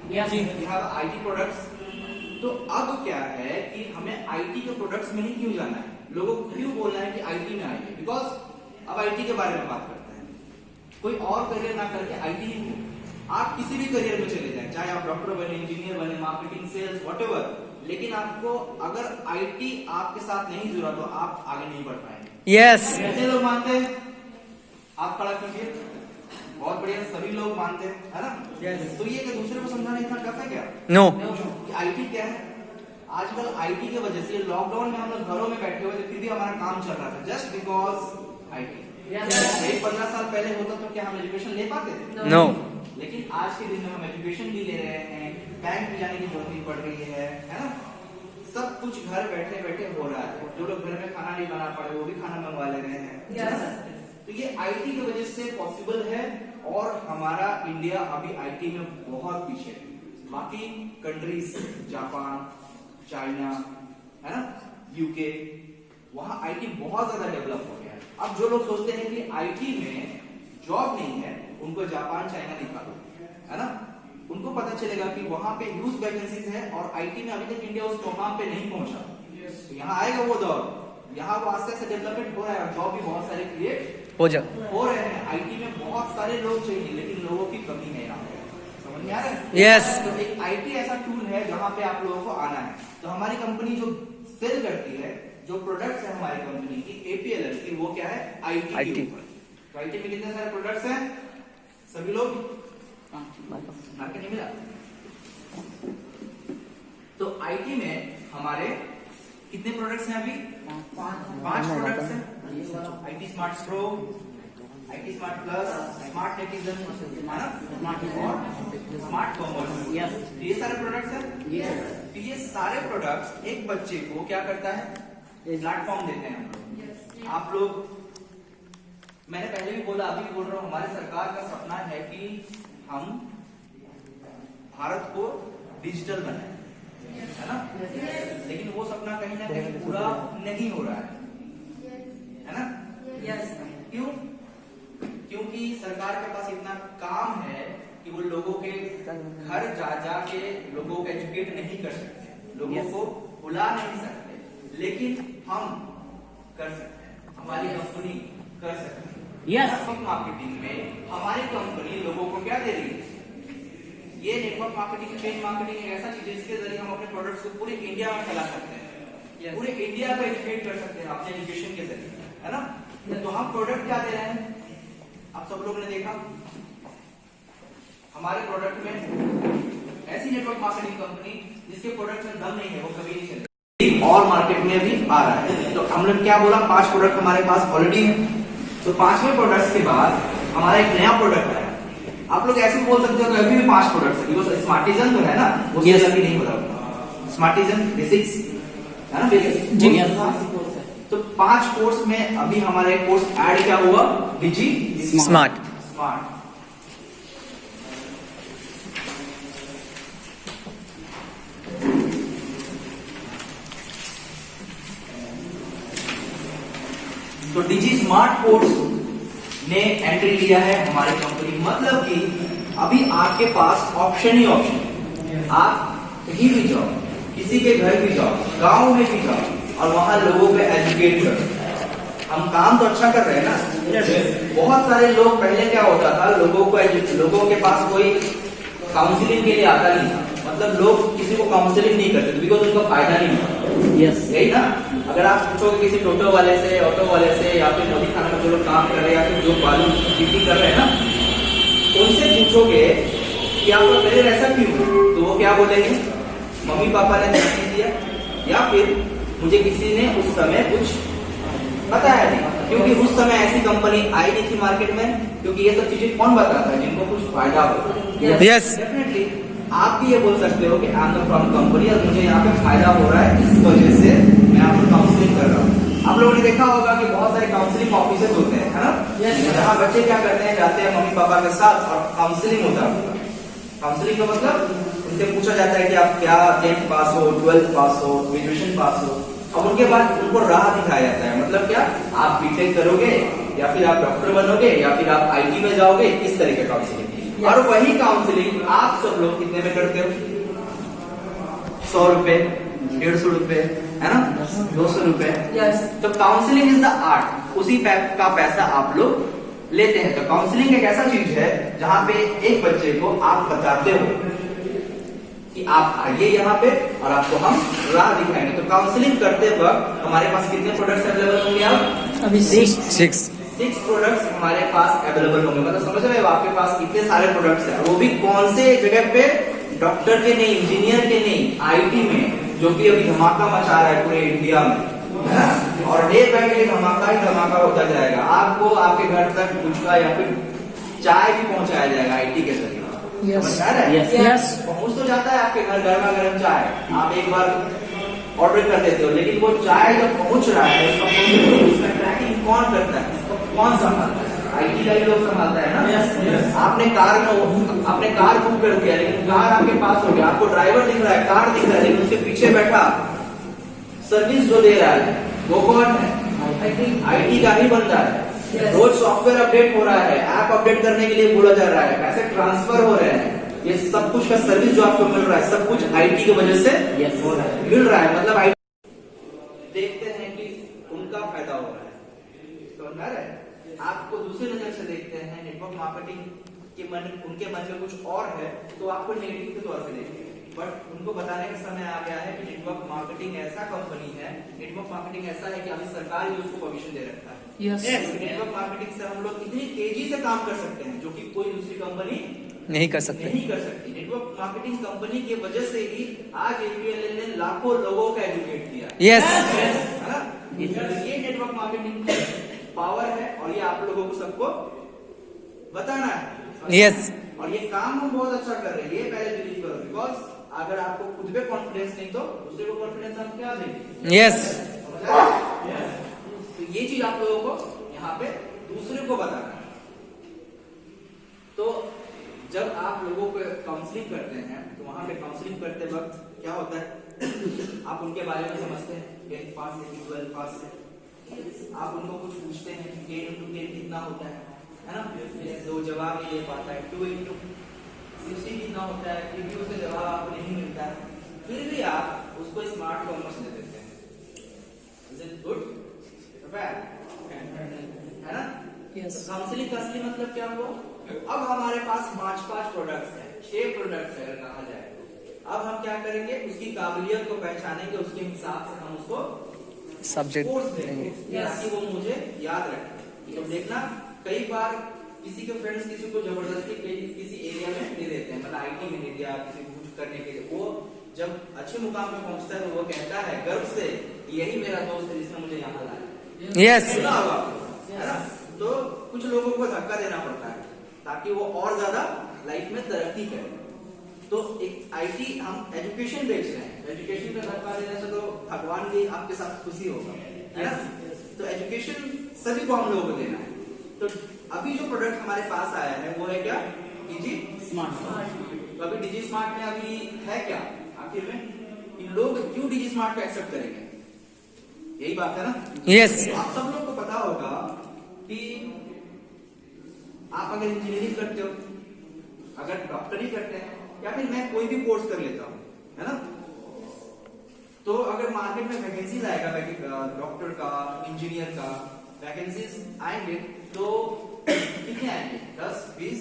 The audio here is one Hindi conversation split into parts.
Yes. We have IT products. तो अब क्या है कि हमें आईटी के प्रोडक्ट्स में ही क्यों जाना है, लोगों को क्यों बोलना है कि आईटी में आइए, बिकॉज अब आईटी के बारे में बात करते हैं। कोई और करियर ना करके आईटी ही हो, आप किसी भी करियर में चले जाएं, चाहे आप डॉक्टर बने, इंजीनियर बने, मार्केटिंग, सेल्स, व्हाटएवर, लेकिन आपको अगर आईटी आपके साथ नहीं जुड़ा तो आप आगे नहीं बढ़ पाएंगे। यस कैसे लोग मानते हैं? आप खड़ा कीजिए। बहुत बढ़िया, सभी लोग मानते हैं, है ना? Yes. तो ये कि दूसरे को समझाना इतना टफ है क्या? नो आईटी क्या है? आजकल आईटी की वजह से लॉकडाउन में हम लोग घरों में बैठे हुए थे, फिर भी हमारा काम चल रहा था, जस्ट बिकॉज आईटी। 15 साल पहले होता तो क्या हम एजुकेशन ले पाते थे? नो लेकिन आज के दिन में हम एजुकेशन भी ले रहे हैं, बैंक भी जाने की जरूरत नहीं पड़ रही है ना? सब कुछ घर बैठे बैठे हो रहा है। जो लोग घर में खाना नहीं बना पा रहे वो भी खाना मंगवा ले रहे हैं। तो ये आईटी की वजह से पॉसिबल है, और हमारा इंडिया अभी आईटी में बहुत पीछे है। बाकी कंट्रीज, जापान, चाइना, है ना, यूके, वहां आईटी बहुत ज्यादा डेवलप हो गया है। अब जो लोग सोचते हैं कि आईटी में जॉब नहीं है, उनको जापान, चाइना निकालो, है ना? उनको पता चलेगा कि वहां पे ह्यूज वैकेंसीज है, और आईटी में अभी तक इंडिया उस मुकाम पे नहीं पहुंचा। तो यहाँ आएगा वो दौर, यहाँ वो आस्ते आस्ते डेवलपमेंट हो रहा है, और जॉब भी बहुत सारे क्रिएट हो जा हो रहे हैं। आईटी में बहुत सारे लोग चाहिए, लेकिन लोगों की कमी है यहाँ पे। समझ में आ रहा है? Yes. तो एक आईटी ऐसा टूल है जहाँ पे आप लोगों को आना है। तो हमारी कंपनी जो सेल करती है, जो प्रोडक्ट्स है हमारी कंपनी की, एपीएलएल की, वो क्या है? आईटी के IT. ऊपर। तो आईटी में कितने सारे प्रोडक्ट्स हैं? सभी लोग मार्केट नहीं मिला। तो आईटी में हमारे कितने प्रोडक्ट्स हैं? अभी 5 प्रोडक्ट्स हैं। IT smart pro, IT smart plus, smart netizen, है ना, और स्मार्ट कॉमर्स। ये सारे प्रोडक्ट्स हैं। तो ये सारे प्रोडक्ट्स एक बच्चे को क्या करता है? प्लेटफॉर्म देते हैं हम लोग। आप लोग, मैंने पहले भी बोला, अभी भी बोल रहा हूँ, हमारे सरकार का सपना है कि हम भारत को डिजिटल बनाए, है ना? लेकिन वो सपना कहीं ना कहीं पूरा नहीं हो रहा है ना? क्यों? क्योंकि सरकार के पास इतना काम है कि वो लोगों के घर जा जा के लोगों को एजुकेट नहीं कर सकते, लोगों को बुला नहीं सकते, लेकिन हम कर सकते हैं, हमारी कंपनी कर सकती है। नेटवर्क मार्केटिंग में हमारी कंपनी लोगों को क्या दे रही है? ये नेटवर्क मार्केटिंग, पेड मार्केटिंग एक ऐसा चीज है जिसके जरिए हम अपने प्रोडक्ट्स को पूरे इंडिया में फैला सकते हैं, पूरे इंडिया को एजुकेट कर सकते हैं अपने एजुकेशन के जरिए, है ना? तो हम प्रोडक्ट क्या दे रहे हैं? आप सब लोगों ने देखा, हमारे प्रोडक्ट में ऐसी नेटवर्क मार्केटिंग कंपनी जिसके प्रोडक्ट में दम नहीं है, वो कभी नहीं चलेगी, और मार्केट में भी आ रहा है। तो हम लोग क्या बोला, 5 प्रोडक्ट हमारे पास ऑलरेडी है। तो 5वें प्रोडक्ट के बाद हमारा एक नया प्रोडक्ट है। आप लोग ऐसे बोल सकते हो कि अभी भी 5 प्रोडक्ट है, बिकॉज स्मार्टिजन जो है ना, वो सेल अभी नहीं हो रहा। स्मार्टिजन बेसिक्स है ना, बेसिक्स। तो 5 कोर्स में अभी हमारा एक कोर्स ऐड क्या हुआ? डिजी स्मार्ट। तो डिजी स्मार्ट कोर्स ने एंट्री लिया है हमारी कंपनी। मतलब कि अभी आपके पास ऑप्शन ही ऑप्शन, आप कहीं भी जाओ, किसी के घर भी जाओ, गांव में भी जाओ, और वहां लोगों को एजुकेट करो। हम काम तो अच्छा कर रहे हैं ना। बहुत सारे लोग, पहले क्या होता था, लोगों के पास कोई काउंसलिंग के लिए आता नहीं था, मतलब लोग किसी को काउंसलिंग नहीं करते बिकॉज उनका फायदा नहीं होता। यही ना? अगर आप पूछोगे किसी टोटो वाले से, ऑटो वाले से, या फिर मोदी खाना में जो लोग काम कर रहे हैं, या फिर जो बालू खेती कर रहे हैं ना, उनसे पूछोगे कि आपका करियर ऐसा क्यों, तो वो क्या बोलेंगे? मम्मी पापा ने नहीं दिया, या फिर मुझे किसी ने उस समय कुछ बताया नहीं, क्योंकि उस समय ऐसी कंपनी आई नहीं थी मार्केट में। क्योंकि ये सब चीजें कौन बताता है? जिनको कुछ फायदा हो। यस डेफिनेटली आप भी ये बोल सकते हो कि आई एम फ्रॉम कंपनी और मुझे यहाँ पे फायदा हो रहा है, इस वजह से मैं आपको काउंसलिंग कर रहा हूँ। आप लोगों ने देखा होगा कि बहुत सारे काउंसलिंग ऑफिसेस होते हैं, है ना? जहाँ बच्चे क्या करते हैं, जाते हैं मम्मी पापा के साथ और काउंसलिंग होता है। काउंसलिंग का मतलब उनसे पूछा जाता है कि आप क्या 10th पास हो, 12th पास हो, ग्रेजुएशन पास हो, और उनके बाद उनको राह दिखाया जाता है। मतलब क्या, आप बीटेक करोगे, या फिर आप डॉक्टर बनोगे, या फिर आप आईटी में जाओगे, इस तरह के काउंसलिंग। और वही काउंसलिंग आप सब लोग कितने में करते हो? 100 रुपए, 150 रुपए, है ना, 200 रुपए। तो काउंसलिंग इज द आर्ट, उसी का पैसा आप लोग लेते हैं। तो काउंसलिंग एक ऐसा चीज है जहां पे एक बच्चे को आप बताते हो कि आप आइए यहाँ पे और आपको हम राह दिखाएंगे। तो काउंसलिंग करते वक्त हमारे पास कितने प्रोडक्ट्स अवेलेबल होंगे? आप अभी 6 प्रोडक्ट्स हमारे पास अवेलेबल होंगे। मतलब समझ रहे हो, आपके पास इतने सारे प्रोडक्ट्स हैं, वो भी कौन से जगह पे? डॉक्टर के नहीं, इंजीनियर के नहीं, आईटी में, जो कि अभी धमाका मचा रहा है पूरे इंडिया में, है ना? और डे बाय डे धमाका ही धमाका होता जाएगा। आपको आपके घर तक गुटखा या फिर चाय भी पहुंचाया जाएगा आईटी के जरिए। पहुंच तो जाता है आपके घर गर्मा गर्म चाय, आप एक बार ऑर्डर कर देते हो, लेकिन वो चाय जब पहुंच रहा है उसका ट्रैकिंग कौन करता है? कौन संभालता है? आईटी का ही लोग संभालता है ना। आपने कार बुक कर दिया, लेकिन कार आपके पास हो गया, आपको ड्राइवर दिख रहा है, कार दिख रहा है, लेकिन उसके पीछे बैठा सर्विस जो दे रहा है वो कौन है? आईटी का ही बंदा है। रोज सॉफ्टवेयर अपडेट हो रहा है, ऐप अपडेट करने के लिए बोला जा रहा है, पैसे ट्रांसफर हो रहे हैं, ये सब कुछ का सर्विस जो आपको मिल रहा है, सब कुछ आईटी की वजह से मिल रहा है। मतलब आईटी देखते हैं कि उनका फायदा हो रहा है, समझ आ रहा है? आपको दूसरी नजर से देखते हैं, नेटवर्क मार्केटिंग के उनके मन में कुछ और है, तो आपको नेगेटिव के तौर पे देखते हैं। बट उनको बताने का समय आ गया है कि नेटवर्क मार्केटिंग ऐसा कंपनी है, नेटवर्क मार्केटिंग ऐसा है कि अभी सरकार ही उसको परमिशन दे रखा है। नेटवर्क मार्केटिंग से हम लोग इतनी तेजी से काम कर सकते हैं जो कि कोई दूसरी कंपनी नहीं कर सकती। नेटवर्क मार्केटिंग कंपनी की वजह से ही आज एपीएलएल ने लाखों लोगों को एजुकेट किया। है ना? ये नेटवर्क मार्केटिंग पावर है और ये आप लोगों को सबको बताना है। और ये काम हम बहुत अच्छा कर रहे हैं, ये पहले बिलीव करो। बिकॉज अगर आपको खुद पे कॉन्फिडेंस नहीं तो दूसरे को कॉन्फिडेंस आप क्या देंगे? तो ये चीज आप लोगों को यहाँ पे दूसरे को बताना है। तो जब आप लोगों को काउंसलिंग करते हैं तो वहां पे काउंसलिंग करते वक्त क्या होता है? आप उनके बारे में समझते हैं, 10th पास से 12th पास से, आप उनको कुछ पूछते हैं कि 10 into 10 कितना होता है ना? दो जवाब नहीं दे पाता है। 2 into 60 कितना होता है, फिर भी उसे जवाब आपको नहीं मिलता है, फिर भी आप उसको स्मार्ट कॉमर्स दे देते हैं। Is it good? है ना? काउंसलिंग का असली मतलब क्या हुआ? अब हमारे पास 5 प्रोडक्ट्स हैं, 6 प्रोडक्ट्स है अगर कहा जाए तो। अब हम क्या करेंगे? उसकी काबिलियत को पहचानेंगे, उसके हिसाब से हम उसको सब्जेक्ट देंगे ताकि वो मुझे याद रखे। तो देखना, कई बार किसी के फ्रेंड्स किसी को जबरदस्ती किसी एरिया में दे देते हैं, मतलब आईटी में दे दिया किसी को कुछ करने के लिए। वो जब अच्छे मुकाम पे पहुंचता है तो वो कहता है गर्व से, यही मेरा दोस्त है जिसने मुझे यहाँ लाया। है ना? तो कुछ लोगों को धक्का देना पड़ता है ताकि वो और ज्यादा लाइफ में तरक्की करे। तो एक आईटी हम एजुकेशन बेच रहे हैं, एजुकेशन में धक्का देने से तो भगवान भी आपके साथ खुशी होगा, है ना? तो एजुकेशन सभी को हम लोगों को देना है। तो अभी जो प्रोडक्ट हमारे पास आया है वो है क्या? डिजी स्मार्ट। तो अभी डिजी स्मार्ट में अभी है क्या आखिर में? कि लोग क्यों डिजी स्मार्ट को एक्सेप्ट करेंगे? यही बात है ना? आप सब लोग को पता होगा कि आप अगर इंजीनियरिंग करते हो, अगर डॉक्टरी करते हैं, या फिर मैं कोई भी कोर्स कर लेता हूं, है ना? तो अगर मार्केट में वैकेंसीज आएगा डॉक्टर का, इंजीनियर का वैकेंसीज आएंगे तो कितने आएंगे? 10, 20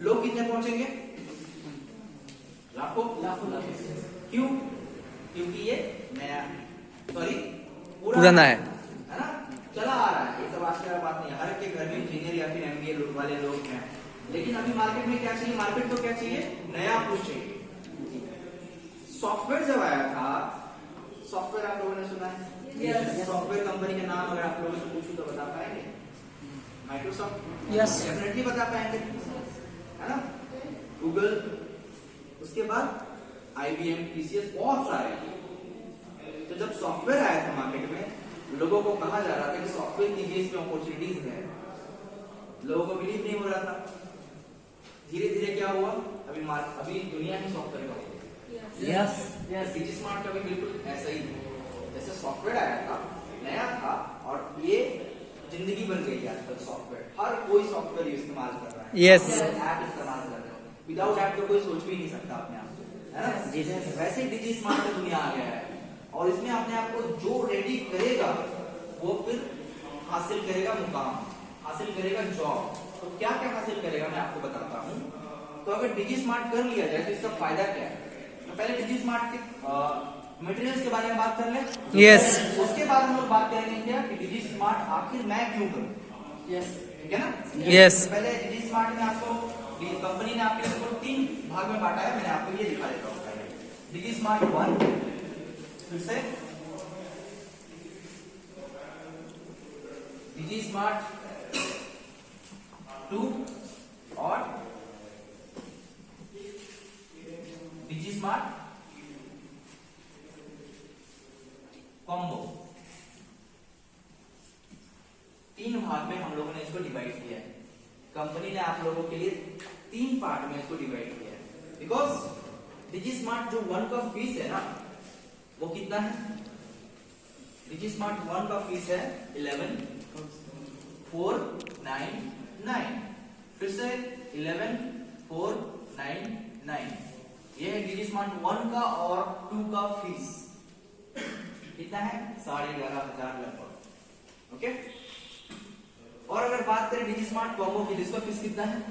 लोग कितने पहुंचेंगे? लाखों। क्यों? क्योंकि ये नया पुराना है ना? चला आ रहा है, ये सब आज की बात नहीं है। हर के घर में इंजीनियर या फिर एमबीए वाले लोग हैं, लेकिन अभी मार्केट में क्या चाहिए? मार्केट को क्या चाहिए? नया कुछ चाहिए। सॉफ्टवेयर जब आया था, सॉफ्टवेयर आप लोगों ने सुना है? सॉफ्टवेयर कंपनी के नाम अगर आप लोगों से पूछूं तो बता पाएंगे? माइक्रोसॉफ्ट, डेफिनेटली बता पाएंगे, है ना? गूगल, उसके बाद IBM, TCS, बहुत सारे। तो जब सॉफ्टवेयर आया था मार्केट में, लोगों को कहा जा रहा था कि सॉफ्टवेयर कीजिए, इसमें अपॉर्चुनिटीज है। लोगों को बिलीव नहीं हो रहा था। धीरे धीरे क्या हुआ? अभी दुनिया ही सॉफ्टवेयर का हो गया। डिजी स्मार्ट का भी बिल्कुल ऐसा ही है। जैसे सॉफ्टवेयर आया था, नया था, और ये जिंदगी बन गई है आजकल। सॉफ्टवेयर हर कोई सॉफ्टवेयर इस्तेमाल कर रहा है, ऐप इस्तेमाल कर रहा है। विदाउट ऐप तो कोई सोच भी नहीं सकता अपने आप को, है ना जी। वैसे ही डिजी स्मार्ट की दुनिया आ गया है और इसमें अपने आप को जो रेडी करेगा वो फिर हासिल करेगा मुकाम, हासिल करेगा जॉब। तो क्या क्या हासिल करेगा मैं आपको बताता हूँ। तो अगर डिजी स्मार्ट कर लिया जाए तो इसका फायदा क्या है। तो पहले डिजी स्मार्ट के मटेरियल्स के बारे में बात कर ले। Yes. उसके बाद हम लोग बात करेंगे क्या कि डिजी स्मार्ट आखिर मैं क्यों करूँ। यस, ठीक है ना। Yes. तो पहले डिजी स्मार्ट में आपको कंपनी ने आपके इसको 3 भाग में बांटा है। मैंने आपको ये दिखा देता हूँ। डिजी स्मार्ट 1, फिर से डिजी स्मार्ट 2 और डिजी स्मार्ट कॉम्बो। 3 भाग में हम लोगों ने इसको डिवाइड किया है। कंपनी ने आप लोगों के लिए 3 पार्ट में इसको डिवाइड किया है। बिकॉज डिजी स्मार्ट जो 1 का फीस है ना वो कितना है। डिजी स्मार्ट 1 का फीस है 11,499। फिर से 11,499। ये है डिजी स्मार्ट 1 का और 2 का फीस कितना है 11,500 लगभग। ओके। और अगर बात करें डिजी स्मार्ट कॉम्बो की, जिसका फीस कितना है।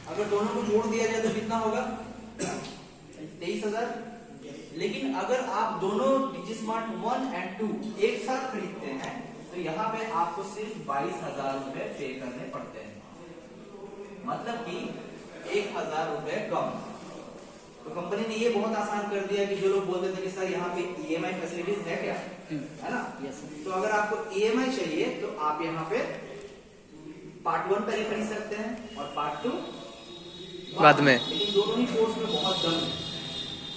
अगर दोनों को जोड़ दिया जाए तो कितना होगा 23,000। लेकिन अगर आप दोनों डिजी स्मार्ट 1 और 2 एक साथ खरीदते हैं तो यहाँ पे आपको सिर्फ 22,000 रुपए पे करने पड़ते हैं, मतलब कि 1,000 रुपए कम। तो कंपनी ने ये बहुत आसान कर दिया कि जो लोग बोलते थे कि सर यहाँ पे ईएमआई फैसिलिटीज है क्या, है ना। यस। तो अगर आपको ईएमआई चाहिए तो आप यहाँ पे पार्ट 1 पहले खरीद सकते हैं और पार्ट 2 बाद में। लेकिन दोनों ही कोर्स में बहुत दम है।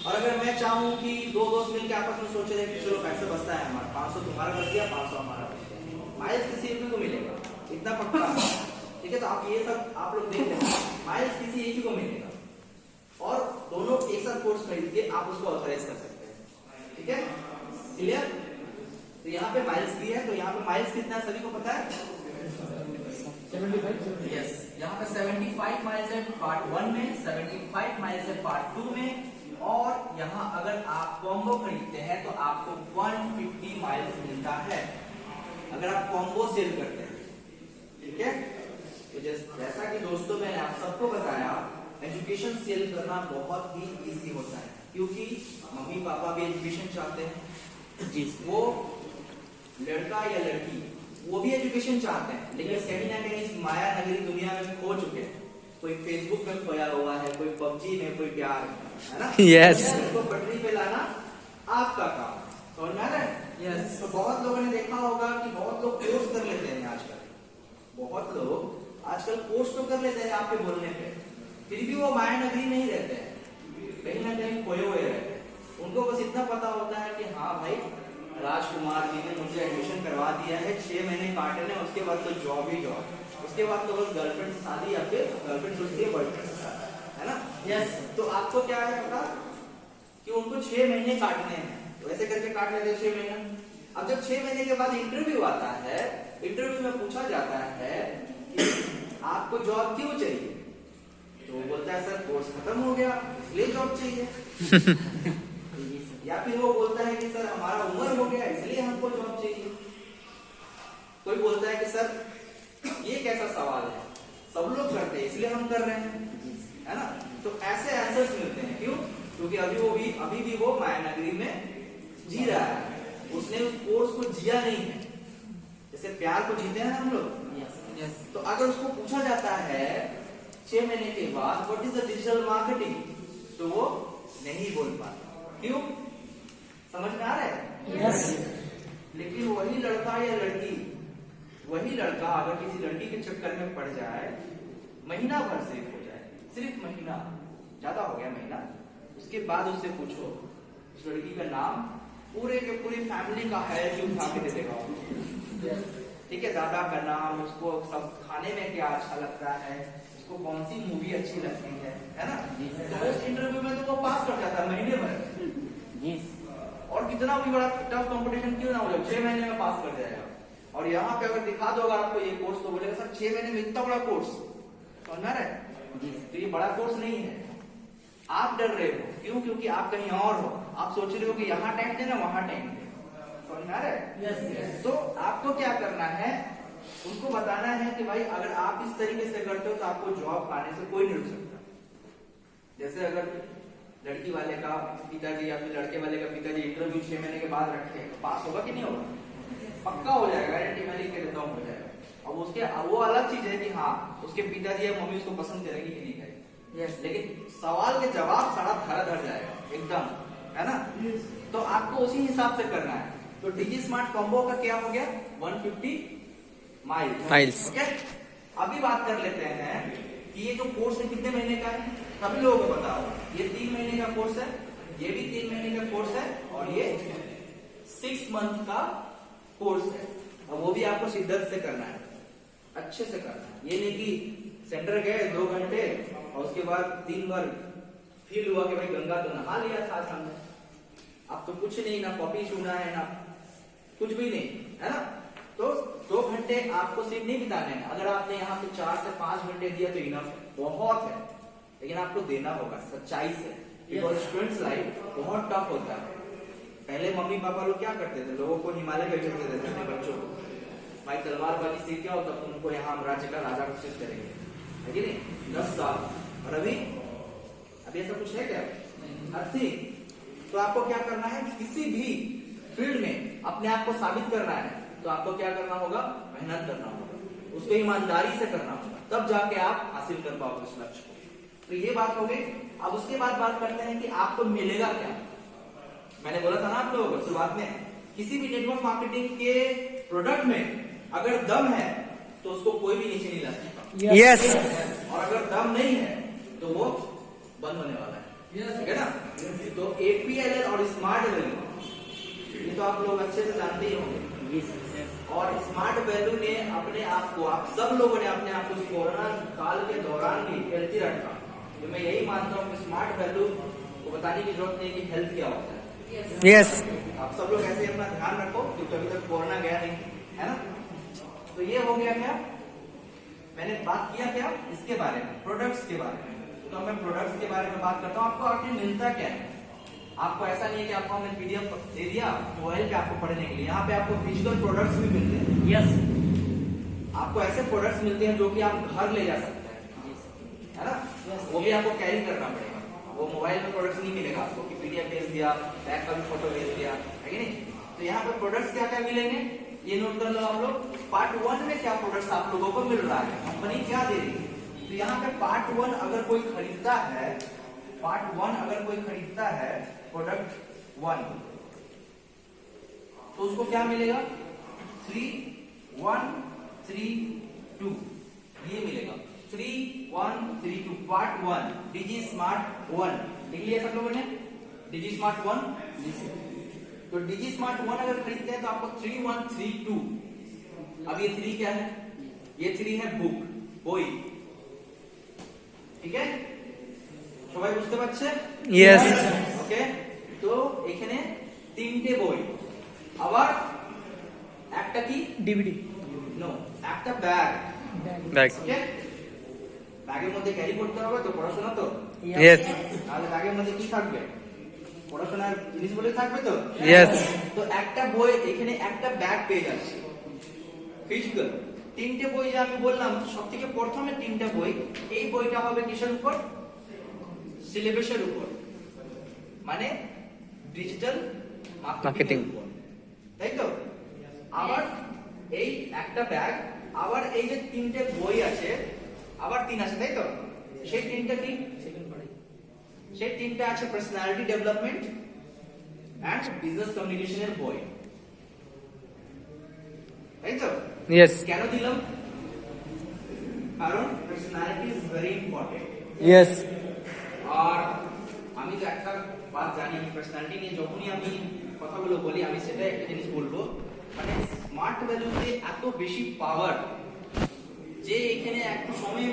और अगर मैं चाहूँ कि 2 दोस्त मिलकर आपस में सोच रहे हैं कि चलो पैसे बचता है हमारा, 500 तुम्हारा बच गया, 500 हमारा बच गया, माइल्स किसी एक को मिलेगा, इतना पक्का। ठीक है, तो आप ये सब आप लोग देख लें, माइल्स किसी एक ही को मिलेगा और दोनों एक साथ कोर्स खरीद के आप उसको ऑथराइज कर सकते हैं। ठीक है, क्लियर। तो यहाँ पे माइल्स भी है, तो यहाँ पे माइल्स कितना है सभी को पता है। 75। यस, यहाँ पे 75 माइल्स है पार्ट 1 में, 75 माइल्स है पार्ट 2 में। और यहाँ अगर आप कॉम्बो खरीदते हैं तो आपको 150 माइल्स मिलता है अगर आप कॉम्बो सेल करते हैं। ठीक है, तो जैसा कि दोस्तों मैंने आप सबको बताया, एजुकेशन सेल करना बहुत ही इजी होता है क्योंकि मम्मी पापा भी एजुकेशन चाहते हैं जी। वो लड़का या लड़की वो भी एजुकेशन चाहते हैं, लेकिन कहीं ना कहीं इस माया नगरी दुनिया में खो चुके हैं। कोई फेसबुक में खोया हुआ है, कोई पबजी में, कोई प्यार में, है ना। यस। इसको पटरी पे लाना आपका काम, समझ में आ रहा है। यस। तो बहुत लोगों ने देखा होगा कि बहुत लोग कोर्स कर लेते हैं आजकल, बहुत लोग आजकल कोर्स तो कर लेते हैं आपके बोलने पे, फिर भी वो माया नगरी नहीं रहते हैं, कहीं ना कहीं खोए हुए रहते हैं। उनको बस इतना पता होता है कि हाँ भाई राजकुमार जी ने मुझे एडमिशन करवा दिया है, 6 महीने काटने, उसके बाद तो जॉब ही जॉब, उसके बाद तो बस गर्लफ्रेंड से शादी या फिर गर्लफ्रेंड सोचती है बॉयफ्रेंड से शादी, है ना। यस। तो आपको क्या है पता कि उनको 6 महीने काटने हैं, वैसे करके काट लेते हैं 6 महीने। अब जब 6 महीने के बाद इंटरव्यू आता है, इंटरव्यू में पूछा जाता है कि आपको जॉब क्यों चाहिए, तो वो बोलता है सर कोर्स खत्म हो गया इसलिए जॉब चाहिए। या फिर वो बोलता है कि सर हमारा उम्र हो गया इसलिए हमको जॉब चाहिए। कोई बोलता है कि सर ये कैसा सवाल है, सब लोग करते हैं इसलिए हम कर रहे हैं, है ना। तो ऐसे आंसर्स मिलते हैं, क्यों? क्योंकि अभी भी वो माया नगरी में जी रहा है, उसने उस कोर्स को जिया नहीं है। जैसे प्यार को जीते हैं हम लोग। यस। तो अगर उसको पूछा जाता है 6 महीने के बाद what is the digital marketing, तो वो नहीं बोल पाता। क्यों? समझ में आ रहा है। यस। लेकिन वही लड़का या लड़की, वही लड़का अगर किसी लड़की के चक्कर में पड़ जाए, महीना भर सिर्फ हो जाए, सिर्फ महीना, ज्यादा हो गया महीना, उसके बाद उससे पूछो उस लड़की का नाम, पूरे के पूरी फैमिली का है कि उठा के दे देगा। ठीक है, दादा का नाम, उसको सब खाने में क्या अच्छा लगता है, उसको कौन सी मूवी अच्छी लगती है ना। तो उस इंटरव्यू में तो वो पास कर जाता है महीने भर। और कितना भी बड़ा टफ कंपटीशन क्यों ना हो जाए, 6 महीने में पास कर जाएगा। और यहाँ पे अगर दिखा दोगा आपको ये कोर्स, तो बोलेगा सर 6 महीने में इतना बड़ा कोर्स, समझ में आ रहा है। तो ये बड़ा कोर्स नहीं है। आप डर रहे हो क्यों? क्योंकि आप कहीं और हो, आप सोच रहे हो कि यहाँ टाइम देना वहां टाइम देना। समझ में आ रहा है? तो आपको क्या करना है, उनको बताना है कि भाई अगर आप इस तरीके से करते हो तो आपको जॉब पाने से कोई नहीं रुक सकता। जैसे अगर लड़की वाले का पिताजी या फिर लड़के वाले का पिताजी इंटरव्यू 6 महीने के बाद रखे, पास होगा कि नहीं होगा? पक्का हो जाएगा, गारंटी मैं लिख के देता हूँ, हो जाएगा। अब उसके वो अलग चीज है कि हाँ उसके पिताजी या मम्मी उसको पसंद करेगी कि नहीं करेगी, लेकिन सवाल के जवाब सारा धर जाएगा एकदम, है ना? तो आपको उसी हिसाब से करना है। तो डिजी स्मार्ट कॉम्बो का क्या हो गया? 150 माइल्स। ओके, अभी बात कर लेते हैं कि ये जो कोर्स है कितने महीने का है। सभी लोगों को पता होगा ये 3 महीने का कोर्स है, ये भी 3 महीने का कोर्स है, और ये 6 मंथ का कोर्स है। और वो भी आपको शिद्दत से करना है, अच्छे से करना है। ये नहीं कि सेंटर गए 2 घंटे और उसके बाद 3 बार फील हुआ कि भाई गंगा तो नहा लिया था हमने, अब तो कुछ नहीं, ना कॉपी छूना है ना कुछ भी नहीं, है ना? तो 2 घंटे आपको सिर्फ नहीं बिताने हैं। अगर आपने यहाँ पे 4 से 5 घंटे दिया तो इनफ है, बहुत है, लेकिन आपको देना होगा सच्चाई से, बिकॉज स्टूडेंट्स लाइफ बहुत टफ होता है। पहले मम्मी पापा लोग क्या करते थे, लोगों को हिमालय भेज देते थे अपने बच्चों को, भाई तलवारबाजी सीख आओ तब उनको यहाँ हम राज्य का राजा घोषित करेंगे, है कि नहीं? 10 साल। और अभी ऐसा कुछ है क्या? नथिंग। तो आपको क्या करना है, किसी भी फील्ड में अपने आप को साबित करना है तो आपको क्या करना होगा? मेहनत करना होगा, उसको ईमानदारी से करना होगा, तब जाके आप हासिल कर पाओगे उस लक्ष्य को। तो ये बात हो गई। अब उसके बाद बात करते हैं कि आपको मिलेगा क्या। मैंने बोला था ना आप लोगों को शुरुआत में, किसी भी नेटवर्क मार्केटिंग के प्रोडक्ट में अगर दम है तो उसको कोई भी नीचे नहीं ला सकता। यस। और अगर दम नहीं है तो वो बंद होने वाला है, ठीक है ना? तो APLL और स्मार्ट वैल्यू ये तो आप लोग अच्छे से जानते ही होंगे। और स्मार्ट वैल्यू ने अपने आप को, आप सब लोगों ने अपने आप को कोरोना काल के दौरान भी हेल्थी रखा। तो मैं यही मानता हूँ कि स्मार्ट वैल्यू को बताने की जरूरत नहीं कि हेल्थ क्या होता है। यस। आप सब लोग ऐसे अपना ध्यान रखो क्योंकि अभी तक कोरोना गया नहीं, है ना? तो ये हो गया क्या, मैंने बात किया क्या इसके बारे में, प्रोडक्ट्स के बारे में। तो मैं प्रोडक्ट्स के बारे में बात करता हूँ। आपको आखिर मिलता क्या है? आपको ऐसा नहीं है कि आपको हमने PDF दे दिया मोबाइल पे आपको पढ़ने के लिए, यहाँ पे आपको फिजिकल प्रोडक्ट्स भी मिलते हैं। यस। आपको ऐसे प्रोडक्ट्स मिलते हैं जो कि आप घर ले जा सकते हैं, है ना? वो भी आपको कैरी करना पड़ेगा, वो मोबाइल में प्रोडक्ट्स नहीं मिलेगा आपको कि PDF भेज दिया, बैग का भी फोटो भेज दिया, है कि नहीं? तो यहाँ पे प्रोडक्ट्स क्या क्या मिलेंगे ये नोट कर लो आप लोग। पार्ट 1 में क्या प्रोडक्ट्स आप लोगों को मिल रहा है, कंपनी क्या दे रही है। तो यहाँ पे पार्ट 1 अगर कोई खरीदता है, पार्ट 1 अगर कोई खरीदता है प्रोडक्ट 1 तो उसको क्या मिलेगा? 3132 ये मिलेगा। 3132 पार्ट 1 डिजी स्मार्ट 1 लिख लिया सब लोगों ने? डिजी स्मार्ट 1। तो डिजी स्मार्ट 1 अगर खरीदते हैं तो आपको 3132। अब ये 3 क्या है? ये 3 है बुक, বই, ঠিক আছে? সবাই বুঝতে পারছে? यस। ওকে, তো এখানে 3টে বই, আবার একটা কি DVD নো একটা ব্যাগ, बैग। ওকে? ব্যাগের মধ্যে ক্যারি করতে হবে তো পড়াশোনা তো, यस। তাহলে ব্যাগের মধ্যে কি থাকবে? পড়াশোনার জিনিসগুলো থাকবে তো। यस। তো একটা বই এখানে একটা ব্যাগ পেয়ে যাচ্ছে ফিজিক্যাল। 3টে বই যে আমি বললাম সবথেকে প্রথমে 3টা বই, এই বইটা হবে কিসের উপর? সিলেবাসের উপর, মানে ডিজিটাল মার্কেটিং উপর, তাই তো? আবার এই একটা ব্যাগ, আবার এই যে 3টে বই আছে, আবার 3 আছে, তাই তো? সেই 3টা কি? সেই 3টা আছে পার্সোনালিটি ডেভেলপমেন্ট এন্ড বিজনেস কমিউনিকেশনের বই, তাই তো? यस। কেন দিলাম? কারণ personality is very important. Yes. আর আমি তো একটা বাত জানি, পার্সোনালিটি নিয়ে যখনই আমি কথাগুলো বলি আমি সেটা একটা জিনিস বলবো, মানে স্মার্ট ভ্যালুতে এত বেশি পাওয়ার যে এখানে একটু সময়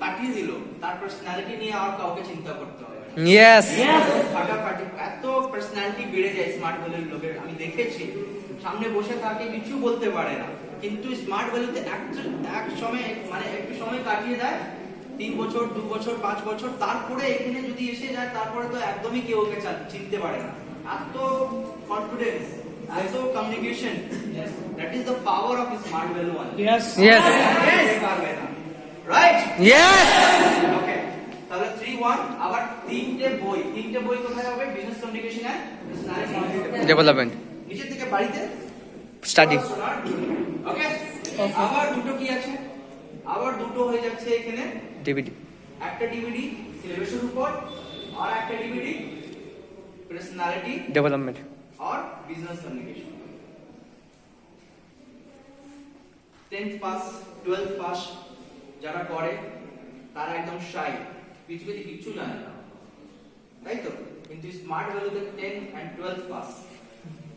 কাটিয়ে দিল তার পার্সোনালিটি নিয়ে আর কাউকে চিন্তা করতে হবে। यस। ফাটাফাটি এত পার্সোনালিটি বেড়ে যায় স্মার্ট ভ্যালুর লোকের, আমি দেখেছি সামনে বসে থাকে কিছু বলতে পারে না, কিন্তু স্মার্ট ভ্যালুতে এক সময় মানে একটু সময় কাটিয়ে দেয় 3 বছর 2 বছর 5 বছর তারপরে এখানে যদি এসে যায় তারপরে তো একদমই কেউ ওকে চিনতে পারে না। এত কনফিডেন্স, এত communication, that is the power of smart value one. Yes. পারবে না, রাইট? Yes. ওকে, তাহলে 3-1। আবার তিনটে বই কোথায় হবে? Business communication and personality Development. নিচে থেকে বাড়িতে Study. ওকে, আবার দুটো কি আছে? আবার দুটো হয়ে যাচ্ছে এখানে, DVD. একটা ডিভিডি সিলেবাসের উপর আর একটা ডিভিডি পার্সোনালিটি Development. और business communication. 10th pass 12th pass যারা করে তারা একদম শাই, পৃথিবীতে কিচ্ছু জানে না, তাই তো? কিন্তু স্মার্ট ভ্যালুতে 10 এন্ড 12th পাস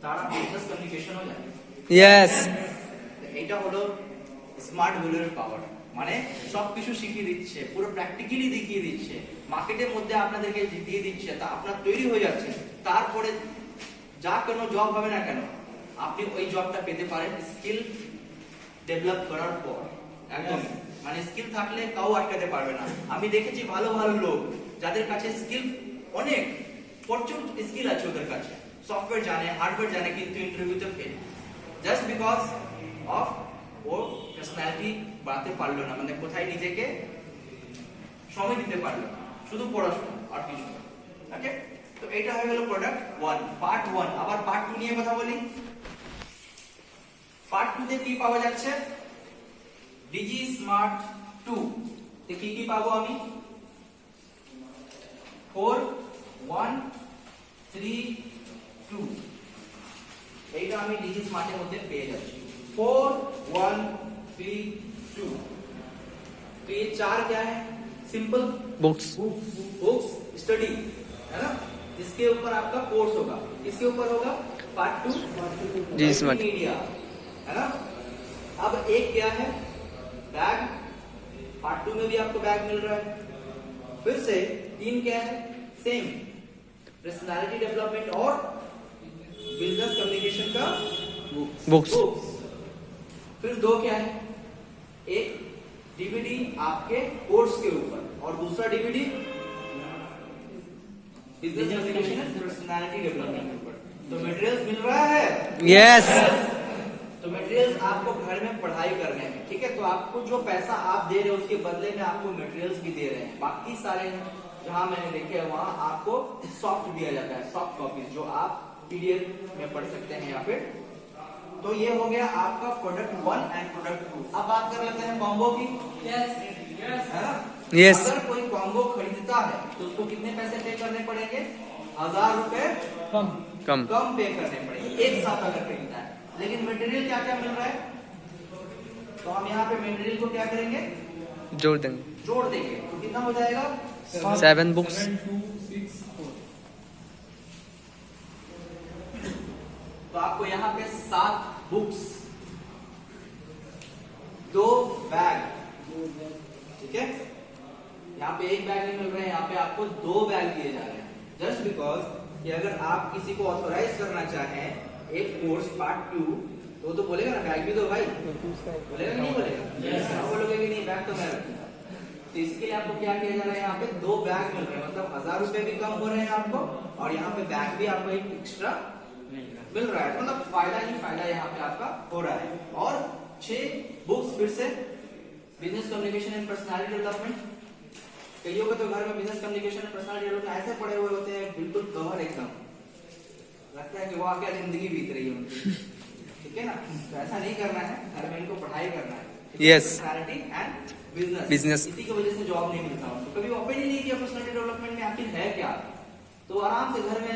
তারা বিজনেস কমিউনিকেশনও জানে। Yes. এটা হলো স্মার্ট ভ্যালুর পাওয়ার, মানে সবকিছু শিখিয়ে দিচ্ছে, পুরো প্র্যাকটিক্যালি দেখিয়ে দিচ্ছে, মার্কেটের মধ্যে আপনাদেরকে দিয়ে দিচ্ছে, তা আপনার তৈরি হয়ে যাচ্ছে। তারপরে যা কোনো জব হবে না কেন আপনি ওই জবটা পেতে পারেন স্কিল ডেভেলপ করার পর। একদম, মানে স্কিল থাকলে কাউ আটকাতে পারবে না। আমি দেখেছি ভালো ভালো লোক যাদের কাছে স্কিল অনেক, প্রচুর স্কিল আছে ওদের কাছে, সফটওয়্যার জানে, হার্ডওয়্যার জানে, কিন্তু ইন্টারভিউতে ফেল, জাস্ট বিকজ অফ ও পার্সোনালিটি বাড়াতে পারলো না, মানে কোথায় নিজেকে সময় দিতে পারলো না, শুধু পড়াশোনা আর কিছু না। ওকে, তো এটা হয়ে গেল প্রোডাক্ট 1, পার্ট 1। আবার পার্ট 2 নিয়ে কথা বলি। পার্ট 2 তে কি পাওয়া যাচ্ছে? ডিজি স্মার্ট 2 তে কি পাবো আমি? 4 1 3 2 এইটা আমি ডিজি স্মার্টের মধ্যে পেয়ে যাচ্ছি। 4 1 3 2। तो ये 4 क्या है? Simple Books. बुक्स स्टडी, है ना? इसके ऊपर आपका कोर्स होगा, इसके ऊपर होगा पार्ट 2 जी, स्मार्ट मीडिया, है ना? अब एक क्या है? बैग। पार्ट 2 में भी आपको बैग मिल रहा है। फिर से 3 क्या है? सेम पर्सनालिटी डेवलपमेंट और बिजनेस कम्युनिकेशन का Books. फिर 2 क्या है? एक डीवीडी आपके कोर्स के ऊपर और दूसरा DVD business communication and personality development के ऊपर। तो मटेरियल्स मिल रहा है? Yes. तो मटेरियल्स आपको घर में पढ़ाई करने में, ठीक है? तो आपको जो पैसा आप दे रहे हो उसके बदले में आपको मटेरियल्स भी दे रहे हैं। बाकी सारे जहां मैंने देखे हैं वहां आपको सॉफ्ट दिया जाता है, सॉफ्ट कॉपीज जो आप पीडीएफ में पढ़ सकते हैं या फिर। तो ये हो गया आपका प्रोडक्ट 1 एंड प्रोडक्ट 2। अब बात कर लेते हैं कॉम्बो की। है ना? Yes. अगर कोई कॉम्बो खरीदता है तो उसको कितने पैसे पे करने पड़ेंगे? 1000 रुपए कम. कम पे करने पड़ेंगे एक साथ अगर खरीदता है। लेकिन मटेरियल क्या क्या मिल रहा है? तो हम यहाँ पे मटेरियल को क्या करेंगे? जोड़ देंगे. जोड़ देंगे, तो कितना हो जाएगा? 7 books. 7 2 6 4। तो आपको यहाँ पे 7 बुक्स, 2 बैग, ठीक है? यहाँ पे एक बैग नहीं मिल रहा है, यहाँ पे आपको 2 बैग दिए जा रहे हैं, जस्ट बिकॉज कि अगर आप किसी को ऑथोराइज करना चाहें एक कोर्स पार्ट 2 तो बोलेगा ना बैग भी दो भाई, बोलेगा कि नहीं बोलेगा? बोलोगे कि नहीं बैग तो मैं रखूंगा। तो इसके लिए आपको क्या किया जा रहा है? यहाँ पे 2 बैग मिल रहे हैं, मतलब 1000 रुपए भी कम हो रहे हैं आपको, और यहाँ पे बैग भी आपको एक एक्स्ट्रा मिल रहा है, मतलब फायदा ही फायदा यहाँ पे आपका हो रहा है। और 6 बुक्स फिर से business communication and personality development. कईयों को तो घर में business communication and personality development ऐसे पड़े हुए होते हैं, बिल्कुल कवर एकदम, लगता है कि वो क्या जिंदगी बीत रही है उनकी, ठीक है ना? तो ऐसा नहीं करना है, घर में इनको पढ़ाई करना है। Yes. Personality and Business. इसी की वजह से जॉब नहीं मिलता उनको, कभी ओपन ही नहीं किया पर्सनालिटी डेवलपमेंट में आखिर है क्या, तो आराम से घर में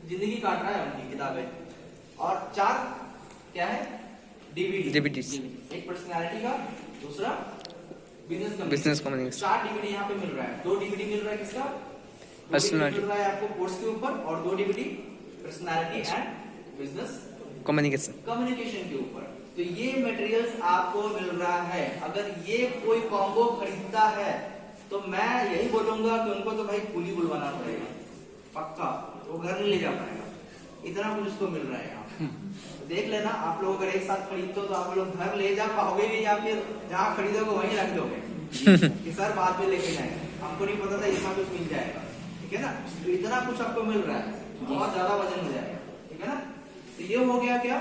जिंदगी काट रहा है उनकी किताबें। और 4 क्या है? DVDs. एक पर्सनालिटी का, दूसरा Business बिजनेस communication. 4 डीवीडी यहाँ पे मिल रहा है। 2 डीवीडी मिल रहा है किसका? Personality. मिल रहा है आपको कोर्स के ऊपर, और 2 DVD personality and business Communication. Communication के ऊपर। तो ये मटेरियल्स आपको मिल रहा है। अगर ये कोई कॉम्बो खरीदता है तो मैं यही बोलूंगा कि उनको तो भाई कुली बुलवाना पड़ेगा, पक्का, वो घर नहीं ले जा पाएगा, इतना कुछ उसको मिल रहा है यहाँ। तो देख लेना, आप लोग अगर एक साथ खरीदते हो तो आप लोग घर ले जा पाओगे भी या फिर जहाँ खरीदोगे वहीं रख दोगे, कि सर बाद में लेके जाएंगे, हमको नहीं पता था इतना कुछ मिल जाएगा, ठीक है ना। तो इतना कुछ आपको मिल रहा है, बहुत ज्यादा वजन हो जाएगा, ठीक है ना। तो ये हो गया क्या,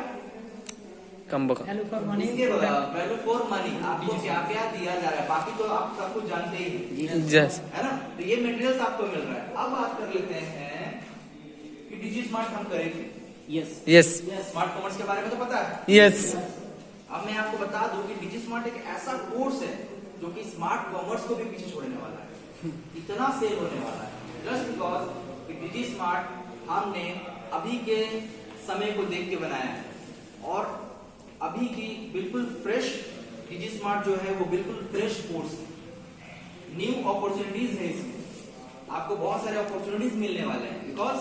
कम्बो का इसके वैल्यू फॉर मनी, आपको क्या क्या दिया जा रहा है, बाकी तो आप सब कुछ जानते ही हैं, यस है ना। तो ये मटेरियल्स आपको मिल रहा है। अब बात कर लेते हैं कि डिजी स्मार्ट हम करेंगे। यस स्मार्ट कॉमर्स के बारे में तो पता है। यस अब मैं आपको बता दूं कि डिजी स्मार्ट एक ऐसा कोर्स है जो कि स्मार्ट कॉमर्स को भी पीछे छोड़ने वाला है, इतना सेल होने वाला है जस्ट बिकॉज कि डिजी स्मार्ट हमने अभी के समय को देख के बनाया है, और अभी की बिल्कुल फ्रेश डिजी स्मार्ट जो है वो बिल्कुल फ्रेश कोर्स है, न्यू अपॉर्चुनिटीज है इसमें, आपको बहुत सारे अपॉर्चुनिटीज मिलने वाले हैं, बिकॉज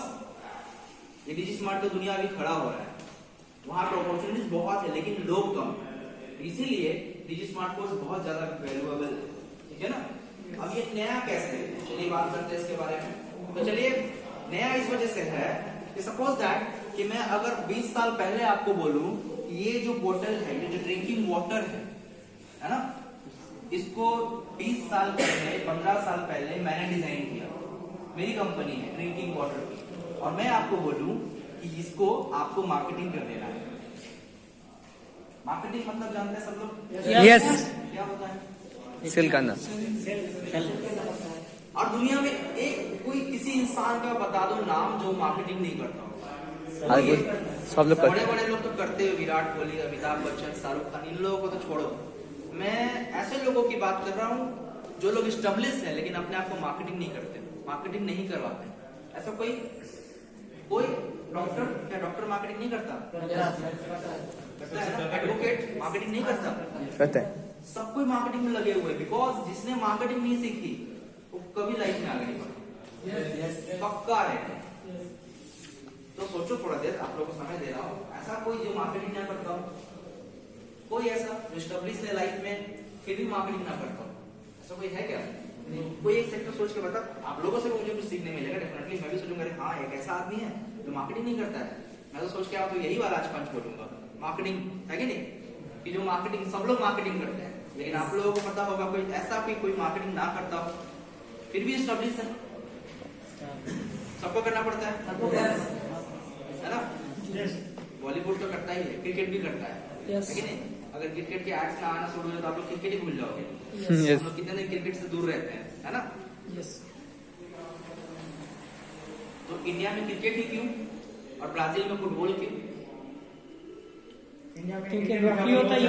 ये डिजी स्मार्ट का दुनिया अभी खड़ा हो रहा है, वहां पर अपॉर्चुनिटीज बहुत है लेकिन लोग कम, इसीलिए डिजी स्मार्ट कोर्स बहुत ज्यादा वैल्यूएबल है, ठीक है ना। अब ये नया कैसे है, चलिए बात करते हैं इसके बारे में। तो चलिए नया इस वजह से है कि सपोज दैट कि मैं अगर 20 साल पहले आपको बोलूं कि ये जो बोतल है, ये जो ड्रिंकिंग वाटर है ना, इसको 20 साल पहले 15 साल पहले मैंने डिजाइन किया, मेरी कंपनी है ड्रिंकिंग वाटर की, और मैं आपको बोलूं कि इसको आपको मार्केटिंग कर देना है। मार्केटिंग मतलब जानते हैं सब लोग, यस क्या होता है, सेल करना। और दुनिया में एक कोई किसी इंसान का बता दो नाम जो मार्केटिंग नहीं करता हो। सब लोग बड़े बड़े लोग तो करते हैं, विराट कोहली, अमिताभ बच्चन, शाहरुख खान, इन लोगों को तो छोड़ो, मैं ऐसे लोगों की बात कर रहा हूँ जो लोग स्टेब्लिश हैं लेकिन अपने आप को मार्केटिंग नहीं करते, मार्केटिंग नहीं करवाते। ऐसा कोई डॉक्टर, क्या डॉक्टर मार्केटिंग नहीं करता? करता है ना। एडवोकेट मार्केटिंग नहीं करता है। सब कोई मार्केटिंग में लगे हुए, बिकॉज जिसने मार्केटिंग नहीं सीखी वो कभी लाइफ में आगे नहीं बढ़ा, पक्का है। तो सोचो थोड़ा देर, आप लोगों को समय दे रहा हूँ, ऐसा कोई जो मार्केटिंग ना करता हो, कोई ऐसा जो स्टेब्लिश है लाइफ में फिर भी मार्केटिंग ना करता हो, ऐसा कोई है क्या? कोई एक सेक्टर सोच के बता, आप लोगों से मुझे कुछ सीखने मिलेगा डेफिनेटली। मैं भी सोचूंगा हाँ एक ऐसा आदमी है जो मार्केटिंग नहीं करता है, मैं तो सोच के आप तो यही वाला आज पंच बोलूंगा, मार्केटिंग है कि नहीं, कि जो मार्केटिंग, सब लोग मार्केटिंग करते हैं लेकिन आप लोगों को पता होगा कोई ऐसा भी कोई मार्केटिंग ना करता हो फिर भी स्टेब्लिश है, सबको करना पड़ता है ना। बॉलीवुड तो करता ही है, क्रिकेट भी करता है कि नहीं। अगर क्रिकेट के एड्स ना आना शुरू हो तो आप लोग क्रिकेट ही भूल जाओगे। हम लोग कितने दिन क्रिकेट से दूर रहते हैं, है ना। तो इंडिया में क्रिकेट ही क्यों और ब्राजील में फुटबॉल क्यों? क्योंकि लोकप्रिय होता है,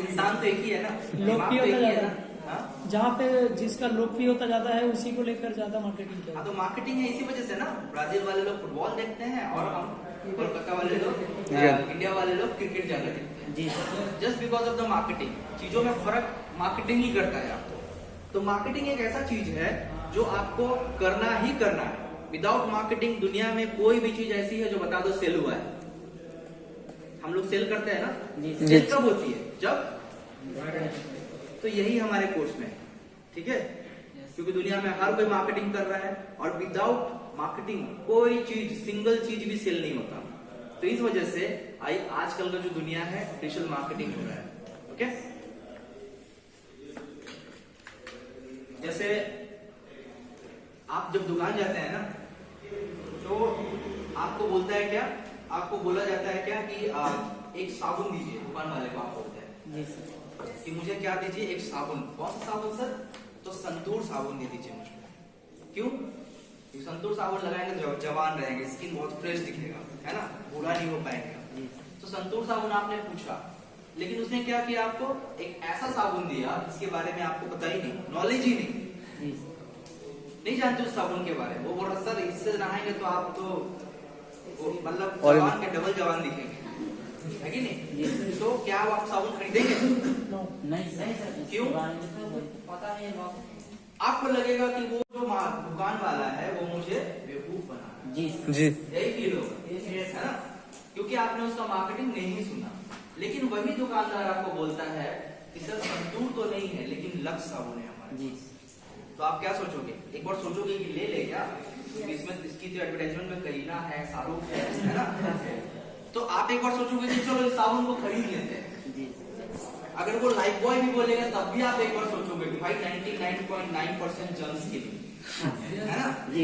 इंसान तो एक ही है ना, लोकप्रिय होता है ना। जहाँ पे जिसका लोकप्रियता ज्यादा है उसी को लेकर ज्यादा मार्केटिंग किया। हाँ तो मार्केटिंग है इसी वजह से ना, ब्राजील वाले लोग फुटबॉल देखते हैं और हम कोलकाता वाले लोग, इंडिया वाले लोग क्रिकेट ज्यादा देखते हैं जी, just because of the marketing. चीजों में फर्क मार्केटिंग ही करता है आपको। तो मार्केटिंग एक ऐसा चीज है जो आपको करना ही करना है। विदाउट मार्केटिंग दुनिया में कोई भी चीज ऐसी है जो बता दो सेल हुआ है। हम लोग सेल करते हैं ना, सेल कब होती है? जब, तो यही हमारे कोर्स में, ठीक है, क्योंकि दुनिया में हर कोई मार्केटिंग कर रहा है और विदाउट मार्केटिंग कोई चीज, सिंगल चीज भी सेल नहीं होता। तो इस वजह से आजकल का जो दुनिया है डिजिटल मार्केटिंग हो रहा है। ओके, जैसे आप जब दुकान जाते हैं ना तो आपको बोलता है क्या, आपको बोला जाता है क्या कि एक साबुन दीजिए, दुकान वाले को आप बोलते हैं कि मुझे क्या दीजिए, एक साबुन। कौन सा साबुन सर? तो संतूर साबुन दे दीजिए मुझको। क्यों? संतूर साबुन लगाएंगे तो जवान रहेंगे, स्किन बहुत फ्रेश दिखेगा, है ना, बूढ़ा नहीं हो पाएगा। तो संतूर साबुन आपने पूछा, लेकिन उसने क्या किया, आपको एक ऐसा साबुन दिया जिसके बारे में आपको पता ही नहीं, नॉलेज ही नहीं जानते उस साबुन के बारे में। वो बोल रहा सर इससे नहाएंगे तो आप तो मतलब जवान के डबल जवान दिखेंगे, है कि नहीं। तो क्या आप साबुन खरीदेंगे? नहीं सर। क्यों? पता नहीं, आपको लगेगा कि वो जो दुकान वाला है वो मुझे बेवकूफ बना जी, यही फील होगा, है ना, क्योंकि आपने उसका मार्केटिंग नहीं सुना। लेकिन वही दुकानदार आपको बोलता है कि सर संतूर तो नहीं है लेकिन लक्स साबुन है हमारे जी। तो आप क्या सोचोगे? एक बार सोचोगे कि ले ले क्या, इसमें इसकी जो एडवर्टाइजमेंट में करीना है, शाहरुख है ना, तो आप एक बार सोचोगे कि चलो इस साबुन को खरीद लेते हैं। अगर वो लाइफ बॉय भी बोलेगा तब भी आप एक बार सोचोगे कि भाई 99.9% जर्म्स के लिए है ना। जी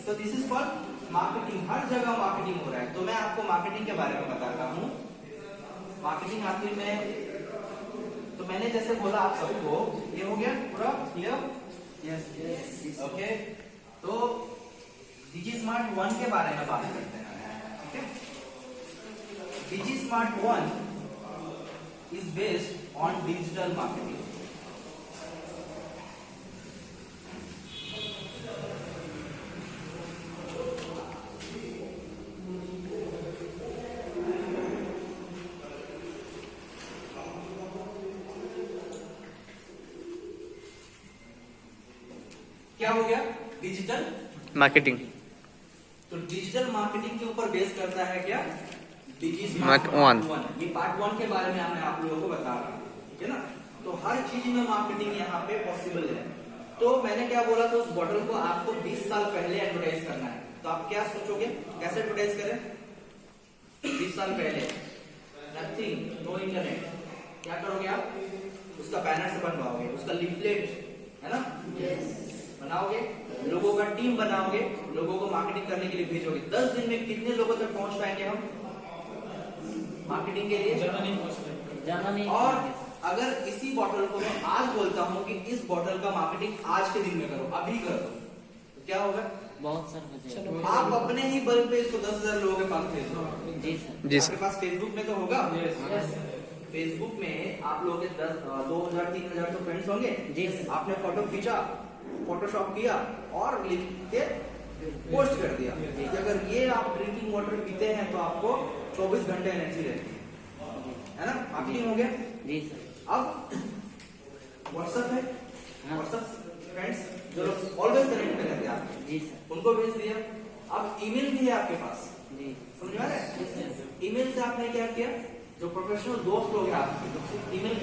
तो दिस इज फॉर मार्केटिंग। हर जगह मार्केटिंग हो रहा है। तो मैं आपको मार्केटिंग के बारे में बताता हूँ। मार्केटिंग आखिर में तो मैंने जैसे बोला आप सबको, ये हो गया पूरा क्लियर। Yes okay. तो DigiSmart 1 के बारे में बात करते हैं। ठीक है, DigiSmart 1 is based on digital marketing. क्या हो गया? Digital marketing. तो डिजिटल मार्केटिंग के ऊपर बेस करता है क्या? DigiSmart Part Part 1। 1। ये पार्ट 1 के बारे में मैं आप लोगों को बता रहा हूँ। ठीक है ना। तो हर चीज में मार्केटिंग यहाँ पे पॉसिबल है। तो मैंने क्या बोला था, उस बॉटल को आपको 20 साल पहले एडवर्टाइज करना है। तो आप क्या सोचोगे कैसे एडवर्टाइज करें? 20 साल पहले नथिंग, नो इंटरनेट। क्या करोगे आप? उसका बैनर से बनवाओगे, उसका लिफलेट है ना बनाओगे, लोगों का टीम बनाओगे, लोगों को मार्केटिंग करने के लिए भेजोगे। 10 दिन में कितने लोगों तक पहुंच पाएंगे हम मार्केटिंग के लिए? जाना नहीं। और अगर इसी बॉटल को मैं आज बोलता हूँ कि इस बॉटल का मार्केटिंग आज के दिन में करो, अभी कर दो, तो क्या होगा? बहुत सर चलो आप अपने ही बल पे इसको 10,000 लोगों के पास भेज दो। जी सर। जी आपके सर। पास फेसबुक में तो होगा। फेसबुक में आप लोगों के 2,000-3,000 तो फ्रेंड्स होंगे। जी। आपने फोटो खींचा, फोटोशॉप किया और लिख के पोस्ट कर दिया कि अगर ये आप ड्रिंकिंग वाटर पीते हैं तो आपको 24 घंटे एनर्जी रहती है ना। मार्केटिंग हो गया। जी सर। अब व्हाट्सएप है, हाँ। व्हाट्सएप फ्रेंड्स जो लोग ऑलवेज कनेक्ट में रहते हैं आप, जी सर। उनको भेज दिया। अब ईमेल भी है आपके पास, जी समझ में आ रहा है? ईमेल से आपने क्या किया, जो प्रोफेशनल दोस्त लोग हैं आपके, जो सिर्फ ईमेल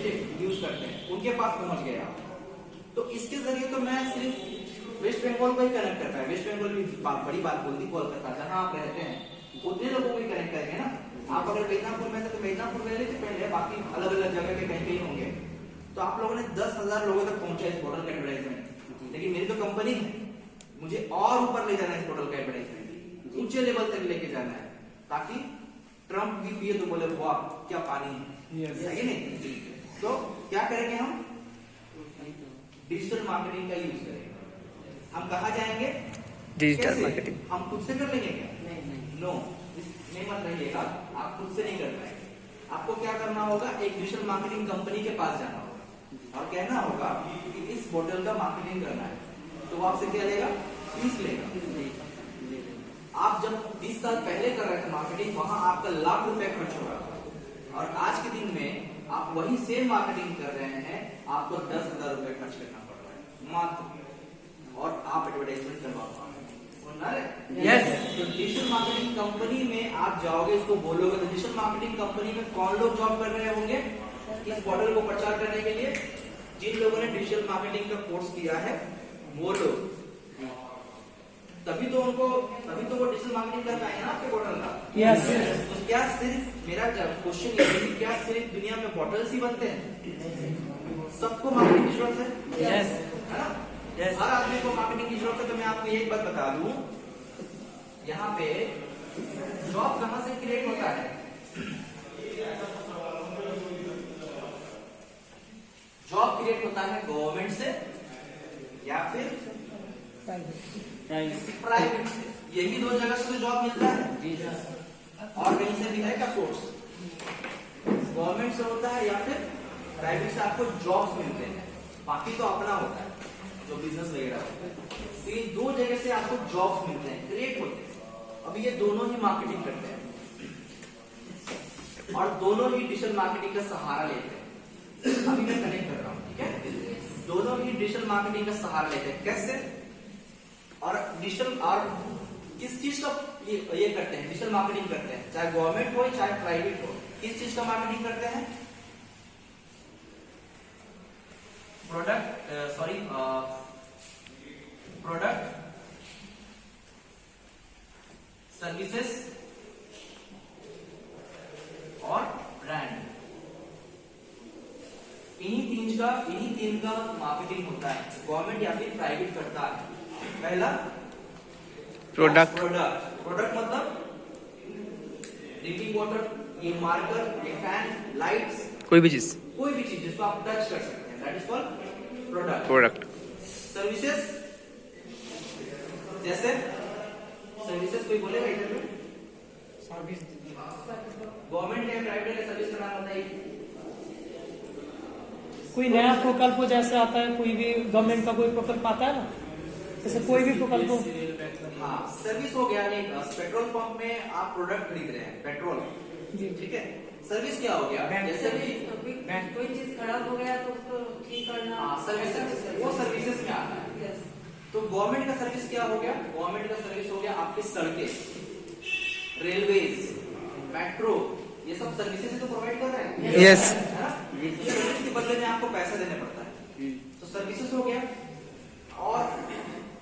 यूज करते हैं, उनके पास पहुंच गए आप। तो इसके जरिए तो मैं सिर्फ वेस्ट बंगाल को ही कनेक्ट करता है। वेस्ट बंगाल भी बड़ी बात बोल दी, कोलकाता जहाँ आप रहते हैं उतने लोगों को ही कनेक्ट करेंगे ना। आप अगर मेदिनीपुर में थे तो मेदिनीपुर में डिपेंड है, बाकी अलग अलग जगह के कहीं कहीं होंगे। तो आप लोगों ने 10,000 लोगों तक पहुंचा इस बॉटल का एडवर्टाइजमेंट। लेकिन मेरी तो कंपनी है, मुझे और ऊपर ले जाना है इस बॉटल का एडवर्टाइजमेंट, ऊंचे लेवल तक लेके जाना है, ताकि ट्रम्प भी पिए तो बोले वाह क्या पानी है। सही नहीं? तो क्या करेंगे हम? डिजिटल मार्केटिंग का यूज करेंगे। हम कहाँ जाएंगे? डिजिटल कैसे? मार्केटिंग। हम खुद से कर लेंगे क्या? नहीं। नो, इसमें मत रहिएगा। आप खुद से नहीं कर पाएंगे। आपको क्या करना होगा? एक डिजिटल मार्केटिंग कंपनी के पास जाना होगा और कहना होगा कि इस बोतल का मार्केटिंग करना है। तो वो आपसे क्या लेगा? फीस लेगा। आप जब 20 साल पहले कर रहे थे मार्केटिंग, वहां आपका लाख रुपए खर्च हो रहा था, और आज के दिन में आप वही सेम मार्केटिंग कर रहे हैं, आपको 10,000 रुपए खर्च करना पड़ रहा है मात्र, और आप एडवर्टाइजमेंट करवा पा रहे हैं। सुन रहे हैं? Yes। तो डिजिटल मार्केटिंग कंपनी में आप जाओगे, इसको बोलोगे, तो डिजिटल मार्केटिंग कंपनी में कौन लोग जॉब कर रहे होंगे इस मॉडल को प्रचार करने के लिए? जिन लोगों ने डिजिटल मार्केटिंग का कोर्स किया है वो लोग। तभी तो वो डिजिटल मार्केटिंग कर पाएंगे ना आपके बॉटल का। यस। तो क्या सिर्फ मेरा क्वेश्चन ये है कि क्या सिर्फ दुनिया में बॉटल्स ही बनते हैं? सबको मार्केटिंग की जरूरत है। यस। है ना? हर आदमी को मार्केटिंग की जरूरत है। तो मैं आपको एक बात बता दूं, यहाँ पे जॉब कहाँ से क्रिएट होता है? जॉब क्रिएट होता है गवर्नमेंट से या फिर प्राइवेट से। यही दो जगह से जॉब मिलता है। जी सर। और कहीं से भी है क्या सोर्स? गवर्नमेंट से होता है या फिर प्राइवेट से आपको जॉब्स मिलते हैं। बाकी तो अपना होता है जो बिजनेस वगैरह होता है। तो ये दो जगह से आपको जॉब्स मिलते हैं, क्रिएट होते हैं। अभी ये दोनों ही मार्केटिंग करते हैं और दोनों ही डिजिटल मार्केटिंग का सहारा लेते हैं। अभी मैं कनेक्ट कर रहा हूँ, ठीक है? दोनों ही डिजिटल मार्केटिंग का सहारा लेते हैं। कैसे? और डिजिटल और किस चीज का ये करते हैं? डिजिटल मार्केटिंग करते हैं, चाहे गवर्नमेंट हो चाहे प्राइवेट हो। किस चीज का मार्केटिंग करते हैं? प्रोडक्ट, सर्विसेज और ब्रांड। का इन्हीं तीन का मार्केटिंग होता है, गवर्नमेंट या फिर प्राइवेट करता है। पहला प्रोडक्ट, प्रोडक्ट मतलब ड्रिंकिंग वाटर, ये मार्कर, ये फैन, लाइट्स, कोई भी चीज, कोई भी चीज जिसको आप टच कर सकते हैं, that is called product. Product. Services, जैसे सर्विसेज कोई बोलेगा इधर में? सर्विस गवर्नमेंट या प्राइवेट का सर्विस का नाम बताइए। कोई नया प्रकल्प जैसे आता है, कोई भी गवर्नमेंट का कोई प्रकल्प आता है ना, जैसे कोई भी प्रकल्प हो। हाँ, सर्विस हो गया। नहीं, पेट्रोल पंप में आप प्रोडक्ट खरीद रहे हैं, पेट्रोल, जी ठीक है। सर्विस क्या हो गया? जैसे कोई चीज खराब हो गया तो उसको ठीक करना। हाँ, सर्विसेज, वो सर्विसेज में आता है। यस। तो गवर्नमेंट का सर्विस क्या हो गया? गवर्नमेंट का सर्विस हो गया आपकी सड़कें, रेलवेज, मेट्रो, ये सब सर्विसेज तो प्रोवाइड कर रहे हैं। Yes. है ना? सर्विस के बदले में आपको पैसा देने पड़ता है, तो सर्विसेज हो गया। और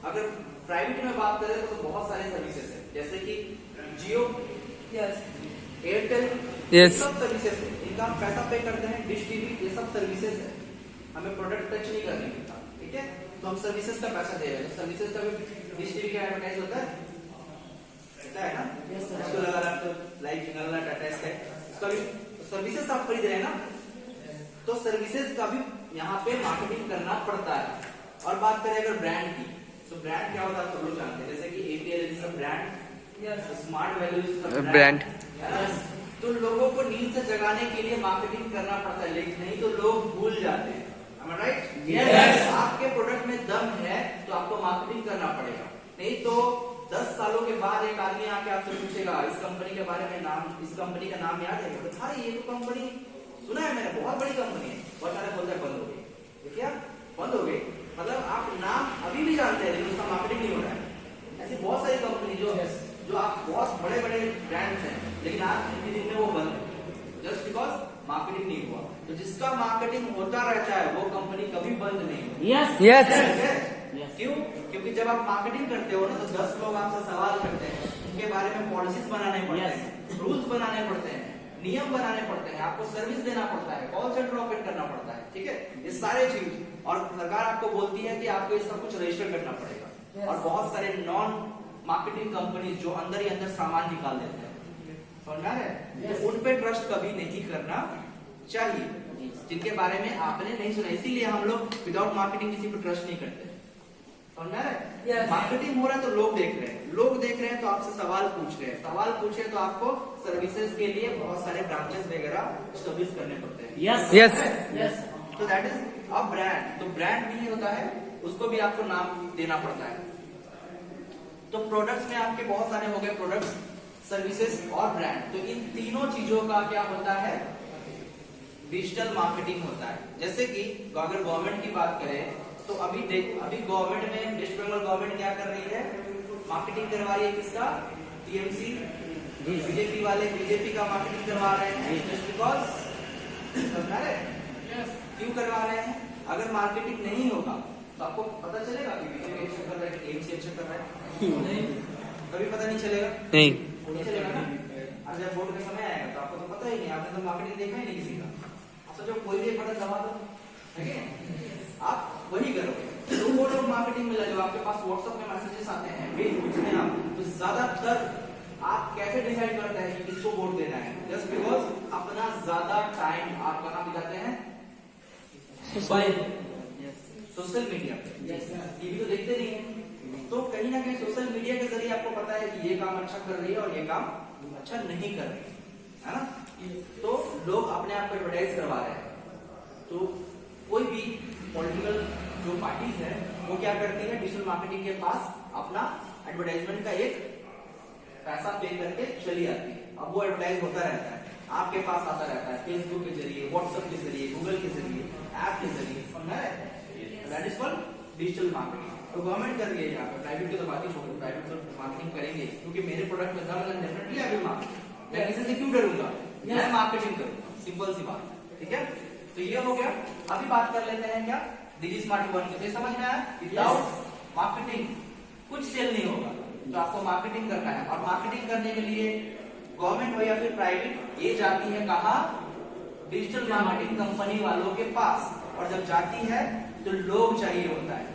अगर प्राइवेट में बात करें तो बहुत सारे सर्विसेज है, जैसे कि जियो, यस। Airtel, Yes. सब सर्विसेज है, इनका हम पैसा पे करते हैं। डिश टीवी, ये सब सर्विसेज है, हमें प्रोडक्ट टच नहीं करने देता, ठीक है। तो हम सर्विसेज का पैसा दे रहे हैं। सर्विसेज का भी डिश टीवी का एडवर्टाइज होता है ना, इसको लगा तो लाइक निकलना टाटा स्काई, इसका भी सर्विसेज आप खरीद रहे हैं ना, तो सर्विसेज का भी यहाँ पे मार्केटिंग करना पड़ता है। और बात करें अगर ब्रांड की, तो ब्रांड क्या होता है सब लोग जानते हैं, जैसे कि APL is a brand, smart value is a brand. तो लोगों को नींद से जगाने के लिए मार्केटिंग करना पड़ता है, लेकिन नहीं तो लोग भूल जाते हैं। राइट? Yes. आपके प्रोडक्ट में दम है तो आपको मार्केटिंग करना पड़ेगा, नहीं तो 10 सालों के बाद एक आदमी आके आपसे पूछेगा इस कंपनी के बारे में, नाम, इस कंपनी का नाम याद है? अरे ये तो कंपनी सुना है मैंने, बहुत बड़ी कंपनी है। बहुत सारे बोलते हैं बंद हो गई, देखिए बंद हो गई, मतलब आप नाम अभी भी जानते हैं लेकिन उसका मार्केटिंग नहीं हो रहा है। ऐसी बहुत सारी कंपनी जो आप बहुत बड़े बड़े ब्रांड्स हैं, लेकिन आज कितने दिन में वो बंद है, जस्ट बिकॉज मार्केटिंग नहीं हुआ। तो जिसका मार्केटिंग होता रहता है वो कंपनी कभी बंद नहीं होती। Yes yes. क्यों? क्योंकि जब आप मार्केटिंग करते हो ना तो 10 लोग आपसे सवाल करते हैं, उनके बारे में पॉलिसीज बनाने पड़ते हैं, रूल्स बनाने पड़ते हैं, नियम बनाने पड़ते हैं, आपको सर्विस देना पड़ता है, कॉल सेंटर ऑपरेट करना पड़ता है, ठीक है। ये सारे चीज, और सरकार आपको बोलती है कि आपको ये सब कुछ रजिस्टर करना पड़ेगा। और बहुत सारे नॉन मार्केटिंग कंपनी जो अंदर ही अंदर सामान निकाल देते हैं, समझ में आ रहा है? तो उन पे ट्रस्ट कभी नहीं करना चाहिए, जिनके बारे में आपने नहीं सुना। इसीलिए हम लोग विदाउट मार्केटिंग किसी पे ट्रस्ट नहीं करते, समझ में आ रहा है? Yes. मार्केटिंग हो रहा है तो लोग देख रहे हैं, लोग देख रहे हैं तो आपसे सवाल पूछ रहे हैं, सवाल पूछे तो आपको सर्विसेज के लिए बहुत सारे ब्रांचेस वगैरह सर्विस करने पड़ते हैं। Yes yes. यस। तो दैट इज अ ब्रांड। तो ब्रांड भी होता है, उसको भी आपको नाम देना पड़ता है। तो प्रोडक्ट्स में आपके बहुत सारे हो गए, प्रोडक्ट्स, सर्विसेज और ब्रांड। तो इन तीनों चीजों का क्या होता है? डिजिटल मार्केटिंग होता है। जैसे कि अगर गवर्नमेंट की बात करें तो अभी गवर्नमेंट में, वेस्ट बंगाल गवर्नमेंट क्या कर रही है? मार्केटिंग करवा रही है किसका? टीएमसी, बीजेपी वाले बीजेपी का मार्केटिंग करवा रहे हैं, जस्ट बिकॉज समझा रहे? क्यों करवा रहे हैं? अगर मार्केटिंग नहीं होगा तो आपको पता चलेगा कि बीजेपी अच्छा कर रहा है, टीएमसी अच्छा कर रहा है? कभी पता नहीं चलेगा, नहीं चलेगा ना। अब जब वोट का समय आएगा तो आपको तो पता ही नहीं, आपने तो मार्केटिंग देखा ही नहीं किसी का। आप सोचो कोई भी बटन दबा दो, ठीक है, आप वही करोगे। तो वो लोग मार्केटिंग में लगे, आपके पास व्हाट्सएप में मैसेजेस आते हैं, फेसबुक में आप, तो ज्यादातर आप कैसे डिसाइड करते हैं कि किसको वोट देना है? जस्ट बिकॉज अपना ज्यादा टाइम आप कहाँ बिताते हैं? सोशल मीडिया पे। टीवी तो देखते नहीं है, तो कहीं ना कहीं सोशल मीडिया के जरिए आपको पता है कि ये काम अच्छा कर रही है और ये काम अच्छा नहीं कर रही है ना। तो लोग अपने आप को एडवर्टाइज करवा रहे हैं। तो कोई भी पॉलिटिकल जो पार्टीज है वो क्या करती है? डिजिटल मार्केटिंग के पास अपना एडवर्टाइजमेंट का एक पैसा पे करके चली आती है। अब वो एडवर्टाइज होता रहता है, आपके पास आता रहता है, फेसबुक के जरिए, व्हाट्सएप के जरिए, गूगल के जरिए, ऐप के जरिए, समझा है? That is called digital marketing. तो गवर्नमेंट कर रही है यहाँ पे, प्राइवेट की तो बात ही छोड़ो, प्राइवेट तो मार्केटिंग करेंगे क्योंकि मेरे प्रोडक्ट में दम है, डेफिनेटली आई विल मार्केट। मैं किसी से क्यों डरूंगा? मैं मार्केटिंग करूंगा, सिंपल सी बात, ठीक है। तो ये हो गया। अभी बात कर लेते हैं क्या? डिजी स्मार्ट वन के। समझ में आया? विदाउट मार्केटिंग कुछ सेल नहीं होगा, तो आपको मार्केटिंग करना है। और मार्केटिंग करने के लिए गवर्नमेंट हो या फिर प्राइवेट, ये जाती है कहाँ? डिजिटल मार्केटिंग कंपनी वालों के पास। और जब जाती है तो लोग चाहिए होता है।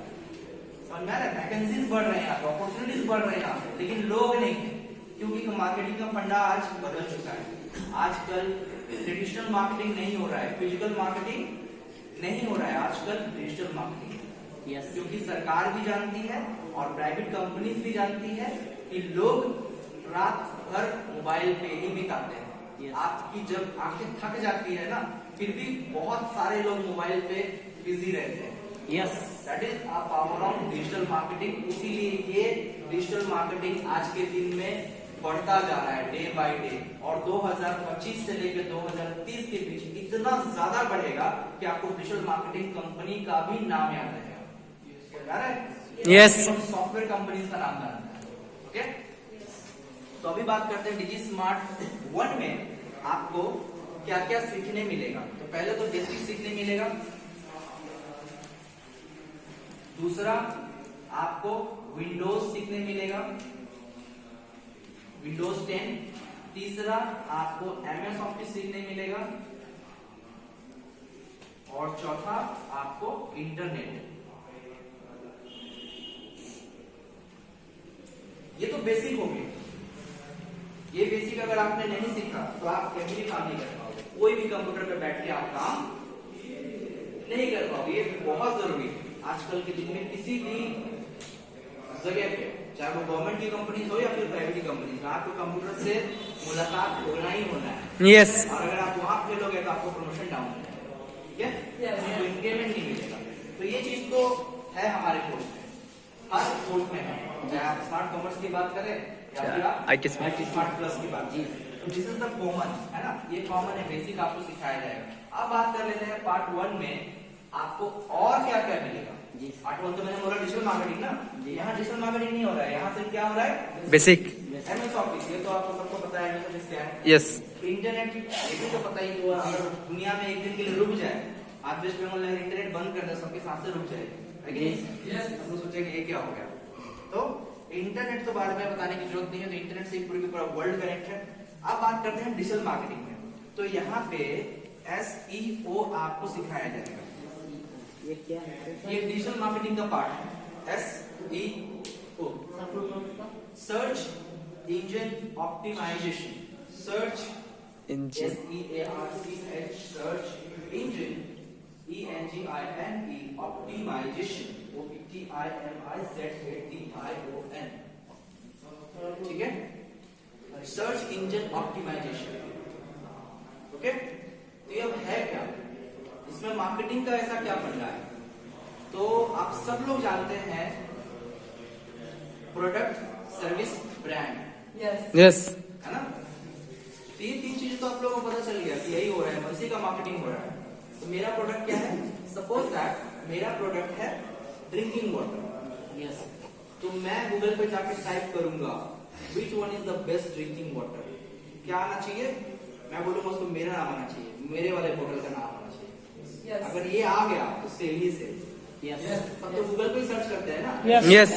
समझ में आ रहा है? वैकेंसीज बढ़ रहे हैं यहाँ पे, अपॉर्चुनिटीज बढ़ रहे हैं यहाँ पे, लेकिन लोग नहीं है, क्योंकि मार्केटिंग का फंडा आज बदल चुका है। आजकल ट्रेडिशनल मार्केटिंग नहीं हो रहा है, फिजिकल मार्केटिंग नहीं हो रहा है, आजकल डिजिटल मार्केटिंग। यस क्योंकि सरकार भी जानती है और प्राइवेट कंपनीज भी जानती है कि लोग रात भर मोबाइल पे ही बिताते हैं। Yes. आपकी जब आंखें थक जाती है ना, फिर भी बहुत सारे लोग मोबाइल पे बिजी रहते हैं। Yes that is a power of digital marketing. इसीलिए ये डिजिटल मार्केटिंग आज के दिन में बढ़ता जा रहा है डे बाय डे, और 2025 से लेकर 2030 के बीच इतना ज्यादा बढ़ेगा कि आपको डिजिटल मार्केटिंग कंपनी का भी नाम याद रहेगा। Yes. सॉफ्टवेयर कंपनीज का नाम जानता है। ओके, तो अभी बात करते हैं डिजी स्मार्ट 1 में आपको क्या क्या सीखने मिलेगा। तो पहले तो बेसिक सीखने मिलेगा, दूसरा आपको विंडोज सीखने मिलेगा, विंडोज 10, तीसरा आपको MS ऑफिस सीखने मिलेगा, और चौथा आपको इंटरनेट। ये तो बेसिक हो गए। ये बेसिक अगर आपने नहीं सीखा तो आप कहीं भी काम नहीं कर पाओगे, कोई भी कंप्यूटर पे बैठ के आप काम नहीं कर पाओगे। ये बहुत जरूरी है आजकल के दिन में। किसी भी जगह पे, चाहे वो गवर्नमेंट की कंपनी हो या फिर प्राइवेट की कंपनी हो, आपको कंप्यूटर से मुलाकात होना ही होना है। Yes. और अगर आप वहां फेल हो गए तो आपको प्रमोशन डाउन हो जाएगा, ठीक है? Yes. आपको इंक्रीमेंट नहीं मिलेगा। तो ये चीज तो है हमारे कोर्स में, हर कोर्स में है, चाहे आप स्मार्ट कॉमर्स की बात करें या फिर आप IT स्मार्ट प्लस की बात करें। तो दिस इज द कॉमन, है ना? ये कॉमन है, बेसिक आपको सिखाया जाएगा। अब बात कर लेते हैं पार्ट 1 में आपको और क्या क्या मिलेगा। जी पार्ट 1 तो मैंने बोला डिजिटल मार्केटिंग ना, यहाँ डिजिटल मार्केटिंग नहीं हो रहा है, यहाँ से क्या हो रहा है? Basic. MS ऑफिस, ये तो आपको सबको पता है MS ऑफिस क्या है। Yes. इंटरनेट ये भी तो पता ही, तो अगर दुनिया में एक दिन के लिए रुक जाए, आज वेस्ट बंगाल में इंटरनेट बंद कर दे, सबके साथ से रुक जाए, है कि नहीं? हम सोचेंगे ये क्या हो गया। तो इंटरनेट तो बाद में बताने की जरूरत नहीं है, तो इंटरनेट से पूरी पूरा वर्ल्ड कनेक्ट है। अब बात करते हैं डिजिटल मार्केटिंग में। तो यहाँ पे SEO आपको सिखाया जाएगा। ये क्या है ये डिजिटल मार्केटिंग का पार्ट है। SEO, search engine optimization, search Engine. SEARCH, search engine ENGINE, optimization OPTIMIZATION, ठीक है? Search engine optimisation. ओके, तो ये अब है क्या, इसमें मार्केटिंग का ऐसा क्या बन रहा है? तो आप सब लोग जानते हैं प्रोडक्ट, सर्विस, ब्रांड, Yes. है ना? तो ये तीन चीज तो आप लोगों को पता चल गया कि यही हो रहा है, इसी का मार्केटिंग हो रहा है। तो मेरा प्रोडक्ट क्या है? सपोज दैट मेरा प्रोडक्ट है ड्रिंकिंग वाटर। यस तो मैं गूगल पे जाके टाइप करूंगा विच one is the best drinking water, क्या आना चाहिए? मैं बोलूंगा उसको मेरा नाम आना चाहिए, मेरे वाले बोतल का नाम आना चाहिए। अगर ये आ गया तो सेल ही से, यस तब तो गूगल पे ही सर्च करते हैं ना। Yes. Yes.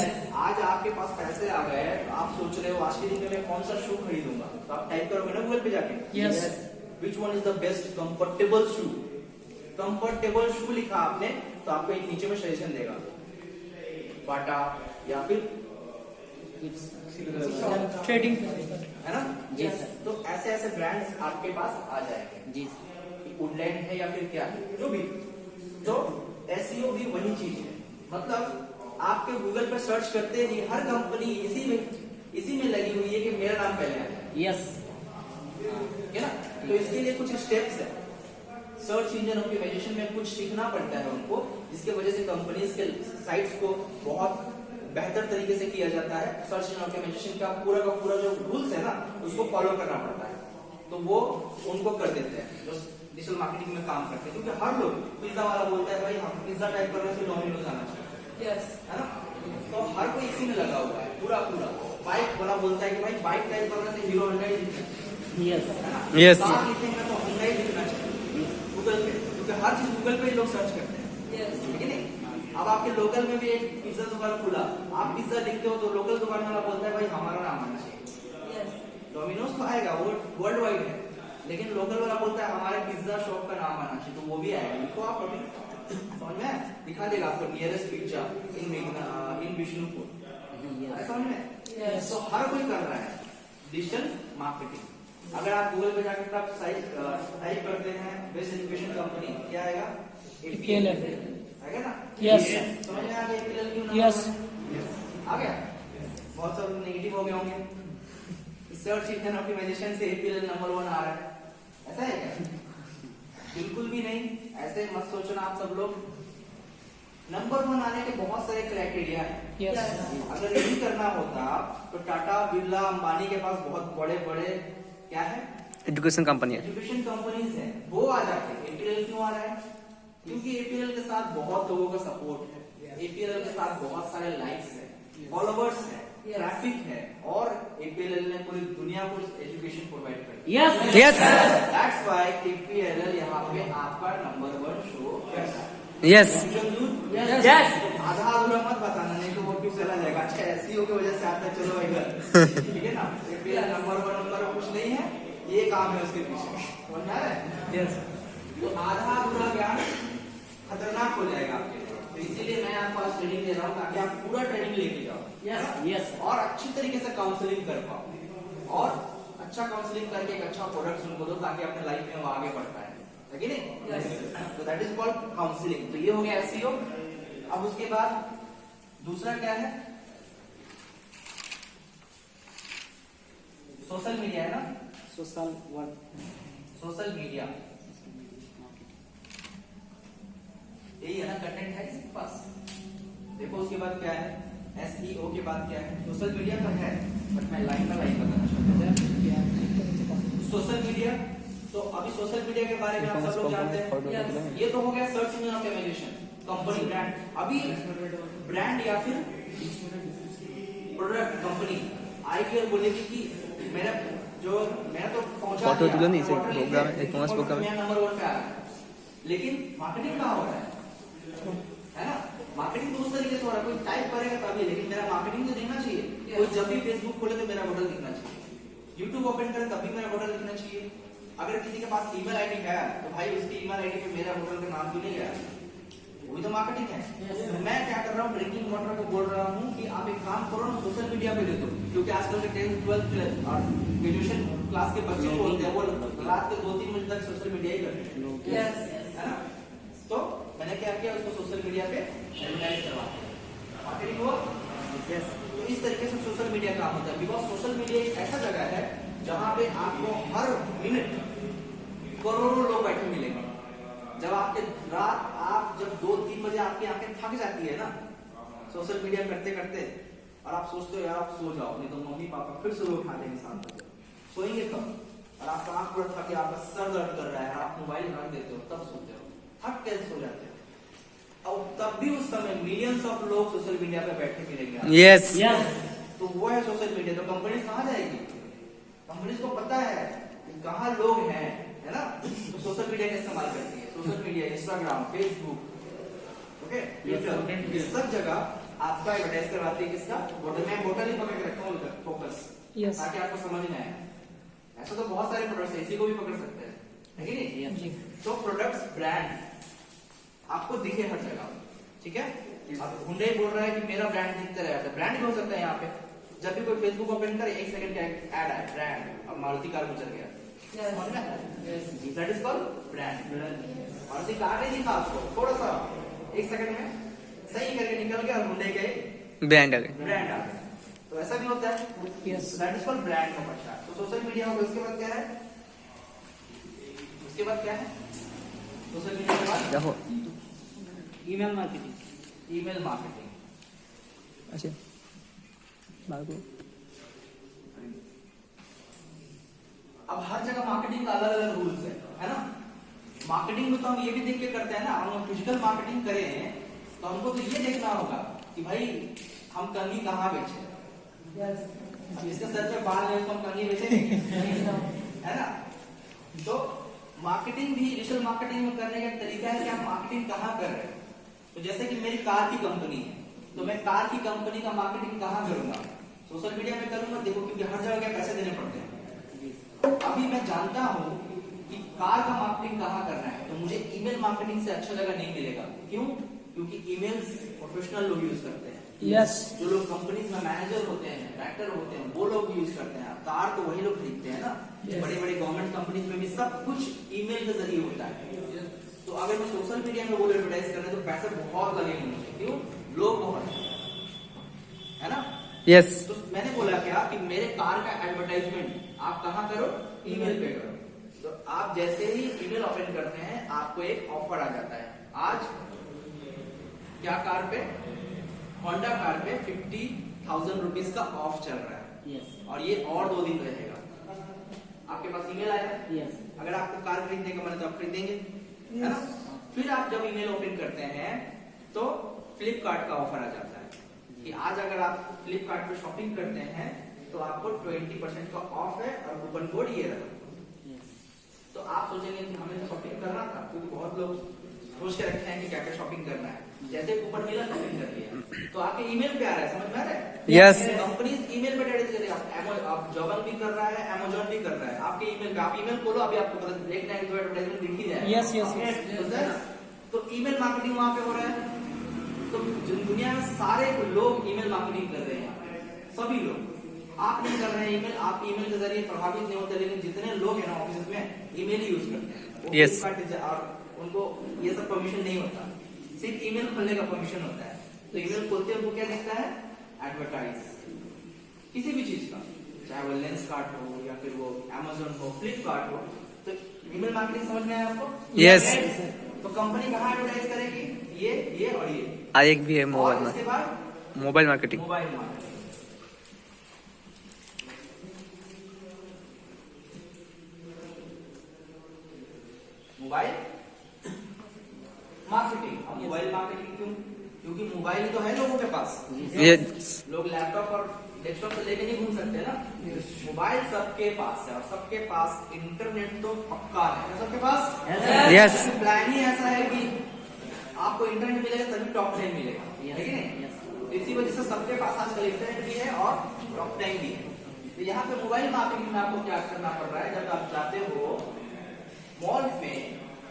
आज आपके पास पैसे आ गए, तो आप सोच रहे हो आज के दिन में मैं कौन सा शू खरीदूंगा, तो आप टाइप करोगे ना गूगल पे जाके, Yes. Which one is the best comfortable shoe. Comfortable shoe लिखा आपने तो आपको एक नीचे में सजेशन देगा, बाटा या फिर ट्रेडिंग। है ना? जी सर। तो ऐसे ऐसे ब्रांड्स आपके पास आ जाएंगे, जी वुडलैंड है या फिर क्या है, जो भी। तो SEO भी वही चीज है, मतलब आपके गूगल पर सर्च करते ही हर कंपनी इसी में लगी हुई है कि मेरा नाम पहले आ जाए, यस है ना? तो इसके लिए कुछ स्टेप्स है। सर्च इंजन ऑप्टिमाइजेशन में कुछ सीखना पड़ता है उनको, जिसके वजह से कंपनीज के साइट्स को बहुत बेहतर तरीके से किया जाता है। सर्च इंजन ऑप्टिमाइजेशन का पूरा जो रूल्स है ना, उसको फॉलो करना पड़ता है, तो वो उनको कर देते हैं जो डिजिटल मार्केटिंग में काम करते हैं। क्योंकि हर लोग, पिज्जा वाला बोलता है भाई हम पिज्जा टाइप करने से डोमिनोज आना चाहिए, है ना? तो हर कोई इसी में लगा हुआ है पूरा। बाइक वाला बोलता है कि भाई बाइक टाइप करने से हीरो होंडा ही दिखना चाहिए, यस है ना? Yes. कार लिखेंगे तो होंडा ही दिखना चाहिए गूगल पे, क्योंकि हर चीज गूगल पे ही लोग सर्च करते हैं, ठीक है नहीं? अब आपके लोकल में भी एक पिज्जा दुकान खुला, आप पिज्जा लिखते हो तो लोकल दुकान वाला बोलता है भाई हमारा नाम आना चाहिए। डोमिनोज तो आएगा, वो वर्ल्ड वाइड है, लेकिन लोकल वाला बोलता है हमारे पिज्जा शॉप का नाम आना चाहिए, तो वो भी आएगा। लिखो आप अभी समझ में आया? दिखा देगा आपको नियरेस्ट पिक्चर इन विष्णुपुर, समझ में? Yes. तो हर कोई कर रहा है डिजिटल मार्केटिंग। अगर आप गूगल पे जाकर आप टाइप करते हैं बेस्ट एजुकेशन कंपनी, क्या आएगा? APLL आएगा ना? Yes. समझ में आ गया APLL क्यों ना? Yes. आ गया। बहुत सब नेगेटिव हो गए होंगे, सर्च इंजन ऑप्टिमाइजेशन से APLL नंबर 1 आ रहा है, ऐसा है क्या? बिल्कुल भी नहीं, ऐसे मत सोचना आप सब लोग। नंबर 1 आने के बहुत सारे क्राइटेरिया है। Yes. अगर यही करना होता तो टाटा, बिरला, अंबानी के पास बहुत बड़े बड़े क्या है? एजुकेशन कंपनी है। एजुकेशन कंपनीज है, वो आ जाते। APLL क्यों आ रहा है? क्योंकि APLL के साथ बहुत लोगों का सपोर्ट है, APLL के साथ बहुत सारे लाइक्स है, फॉलोवर्स है, ट्रैफिक है, और APLL ने पूरी दुनिया को एजुकेशन प्रोवाइड कर दिया। यस दैट्स व्हाई APLL यहाँ पे आपका नंबर 1 शो करता है। Yes Yes. आधा अधूरा मत बताना, नहीं तो वो क्यों चला जाएगा। अच्छा SEO की वजह से आता है, चलो भाई घर, ठीक है ना? APLL नंबर 1 नंबर कुछ नहीं है, ये काम है उसके पीछे, समझ में आ रहा है? Yes. तो आधा अधूरा ज्ञान खतरनाक हो जाएगा आपके लिए, तो इसीलिए मैं आपको आज ट्रेनिंग दे रहा हूँ ताकि आप पूरा ट्रेनिंग लेके जाओ। Yes. और अच्छी तरीके से काउंसलिंग कर पाओ, और अच्छा काउंसलिंग करके एक अच्छा प्रोडक्ट उनको दो ताकि अपने लाइफ में वो आगे बढ़ पाए, है कि नहीं? तो दैट इज कॉल्ड काउंसलिंग। तो ये हो गया SEO। अब उसके बाद दूसरा क्या है? सोशल मीडिया है ना? सोशल वर्क, सोशल मीडिया यही है ना, कंटेंट है इसके पास। देखो उसके बाद क्या है? SEO के बाद क्या है? सोशल मीडिया का है, बट मैं लाइन बाय लाइन बताना चाहता हूँ। सोशल मीडिया, तो अभी सोशल मीडिया के बारे में आप सब लोग जानते हैं। ये तो हो गया search engine optimization, company brand. अभी ब्रांड या फिर प्रोडक्ट कंपनी आएगी और बोलेगी कि मेरा तो पहुंचा फोटो दिया, तुलो नहीं, इसे ऑर्डर लिख प्रोग्राम दिया, है, कॉमर्स प्रोग्राम है। मैं नंबर 1 पे आ रहा है, लेकिन मार्केटिंग कहाँ हो रहा है ना? मार्केटिंग तो उस तरीके से हो रहा है, कोई टाइप करेगा तभी, लेकिन मेरा मार्केटिंग तो दिखना चाहिए। कोई जब भी फेसबुक खोले तो मेरा होटल दिखना चाहिए, यूट्यूब ओपन करे तब भी मेरा होटल दिखना चाहिए। अगर किसी के पास ईमेल आईडी है तो भाई उसकी ईमेल आईडी पे मेरा होटल का नाम क्यों नहीं गया? वही तो मार्केटिंग है। तो मैं क्या कर रहा हूँ, ड्रिंकिंग वाटर को बोल रहा हूँ कि आप एक काम करो ना, सोशल मीडिया पे दे दो, क्योंकि आजकल के 10th 12th और ग्रेजुएशन क्लास के बच्चे बोलते हैं वो रात के 2-3 बजे तक सोशल मीडिया ही करते हैं, Yes. है ना? तो मैंने क्या किया, उसको सोशल मीडिया पे एडवर्टाइज करवा दिया, मार्केटिंग हुआ। तो इस तरीके से सोशल मीडिया काम होता है, बिकॉज सोशल मीडिया एक ऐसा जगह है जहाँ पे आपको हर मिनट करोड़ों लोग बैठे मिलेंगे। जब आपके रात आप जब 2-3 बजे आपकी आंखें थक जाती है ना सोशल मीडिया करते करते, और आप सोचते हो यार आप सो जाओ, नहीं तो मम्मी पापा फिर सुबह उठा देंगे 7 बजे, सोएंगे कब? और आपका आंख पूरा थक गया, आपका सर दर्द कर रहा है, आप मोबाइल रख देते हो, तब सोते हो, थक के सो जाते हो। और तब भी उस समय मिलियंस ऑफ लोग सोशल मीडिया पे बैठे मिलेंगे। यस तो वो है सोशल मीडिया। तो कंपनी कहाँ जाएगी? कंपनी को पता है कहाँ लोग हैं, है ना? तो सोशल मीडिया का इस्तेमाल करती है। Social media, Instagram, Facebook, okay, Twitter, सब जगह आपका एडवर्टाइज करवाती है। किसका? बोतल में बोतल ही पकड़ के रखा हूँ फोकस, Yes. ताकि आपको समझ में आए। ऐसा तो बहुत सारे प्रोडक्ट्स है, इसी को भी पकड़ सकते हैं, है कि नहीं? तो प्रोडक्ट्स ब्रांड आपको दिखे हर जगह, ठीक है? अब हुंडई बोल रहा है कि मेरा ब्रांड दिखता रहे, ब्रांड भी हो सकता है यहाँ पे। जब भी कोई फेसबुक ओपन करे 1 सेकंड का ऐड है, ब्रांड। अब मारुति कार गुजर गया, that is called brand. Maruti car नहीं दिखा आपको, थोड़ा सा 1 सेकंड में सही करके निकल गया और हुंडई के ब्रांड आ गए। ब्रांड आ गया। तो ऐसा भी होता है, दैट इज कॉल्ड ब्रांड का पक्ष। तो सोशल मीडिया होगा, उसके बाद क्या है? उसके बाद क्या है? सोशल मीडिया के बाद देखो ईमेल मार्केटिंग, ईमेल मार्केटिंग। अच्छा बाबू अब हर जगह मार्केटिंग का अलग अलग रूल्स है ना? मार्केटिंग में तो हम ये भी देख के करते हैं ना, हम फिजिकल मार्केटिंग करें तो हमको तो ये देखना होगा कि भाई हम कंघी कहाँ बेचे। अब इसके सर पे बाल है तो हम कंघी बेचेंगे, है ना? तो मार्केटिंग भी डिजिटल मार्केटिंग में करने का तरीका है कि आप मार्केटिंग कहाँ कर रहे हैं। तो जैसे कि मेरी कार की कंपनी है, तो मैं कार की कंपनी का मार्केटिंग कहाँ करूंगा? सोशल मीडिया में करूंगा। देखो, क्योंकि हर जगह के पैसे देने पड़ते हैं। अभी मैं जानता हूँ कि कार का मार्केटिंग कहाँ करना है, तो मुझे ईमेल मार्केटिंग से अच्छा जगह नहीं मिलेगा। क्यों? क्योंकि ईमेल्स प्रोफेशनल लोग यूज करते हैं। यस, जो लोग कंपनीज में मैनेजर होते हैं, डायरेक्टर होते हैं, वो लोग यूज करते हैं। कार तो वही लोग खरीदते हैं ना। Yes. बड़े बड़े गवर्नमेंट कंपनीज में भी सब कुछ ईमेल के जरिए होता है। तो अगर मैं सोशल मीडिया में वो एडवर्टाइज कर रहे हैं तो पैसे बहुत लगेंगे मुझे। क्यों? लोग बहुत है ना। यस, तो मैंने बोला क्या कि मेरे कार का एडवर्टाइजमेंट आप कहाँ करो? ईमेल पे करो। तो आप जैसे ही ईमेल ओपन करते हैं आपको एक ऑफर आ जाता है। आज क्या कार पे? होंडा कार पे 50,000 रुपीज का ऑफ चल रहा है। यस और ये और 2 दिन रहेगा। आपके पास ईमेल आया। यस अगर आपको कार खरीदने का मन है तो आप खरीदेंगे, है ना। फिर आप जब ईमेल ओपन करते हैं तो फ्लिपकार्ट का ऑफर आ जाता है कि आज अगर आप फ्लिपकार्ट पे शॉपिंग करते हैं तो आपको 20% का ऑफ है और कूपन कोड ये रहा। तो आप सोचेंगे कि हमें तो शॉपिंग करना था, क्योंकि बहुत लोग सोच के रखे हैं कि क्या क्या शॉपिंग करना है। जैसे कूपन मिला शॉपिंग कर लिया तो आपके ईमेल पे आ रहा है। समझ में आ रहा है? Yes. कंपनीज ईमेल पे एडवर्टाइज करेगा। आप जॉबन भी कर रहा है, अमेजोन भी कर रहा है आपके ईमेल पे। आप ईमेल खोलो, अभी आपको पता एक ना एक दो एडवर्टाइजमेंट दिख ही जाएगा। Yes yes yes. तो ईमेल मार्केटिंग वहां पे हो रहा है। तो दुनिया में सारे लोग ईमेल मार्केटिंग कर रहे हैं, सभी लोग। आप नहीं कर रहे हैं ईमेल, आप ईमेल के जरिए प्रभावित नहीं होते, लेकिन जितने लोग हैं ना ऑफिस में ईमेल ही यूज करते हैं। वो Yes. Flipkart और उनको ये सब परमिशन नहीं होता, सिर्फ ईमेल खोलने का परमिशन होता है। तो ईमेल खोलते हैं उनको क्या दिखता है? एडवर्टाइज किसी भी चीज का, चाहे वो लेंस कार्ट हो या फिर वो अमेजोन हो, फ्लिपकार्ट हो। तो ईमेल मार्केटिंग समझ में आया आपको? Yes. तो कंपनी कहाँ एडवर्टाइज करेगी? ये और ये। एक भी है और मोबाइल इसके में, बाद mobile marketing. Mobile marketing. Mobile marketing. अब मोबाइल मार्केटिंग क्यों? क्योंकि मोबाइल तो है लोगों के पास। ये लोग लैपटॉप और डेस्कटॉप से लेके नहीं घूम सकते ना। मोबाइल सबके पास है और सबके पास इंटरनेट तो पक्का है। सबके पास Yes. प्लान ही ऐसा है कि आपको इंटरनेट मिलेगा तभी टॉप 10 मिलेगा, है कि नहीं? इसी वजह से सबके पास आजकल इंटरनेट भी है और टॉप 10 भी है। तो यहाँ पे मोबाइल मार्केटिंग में आपको क्या करना पड़ रहा है? जब आप जाते हो मॉल में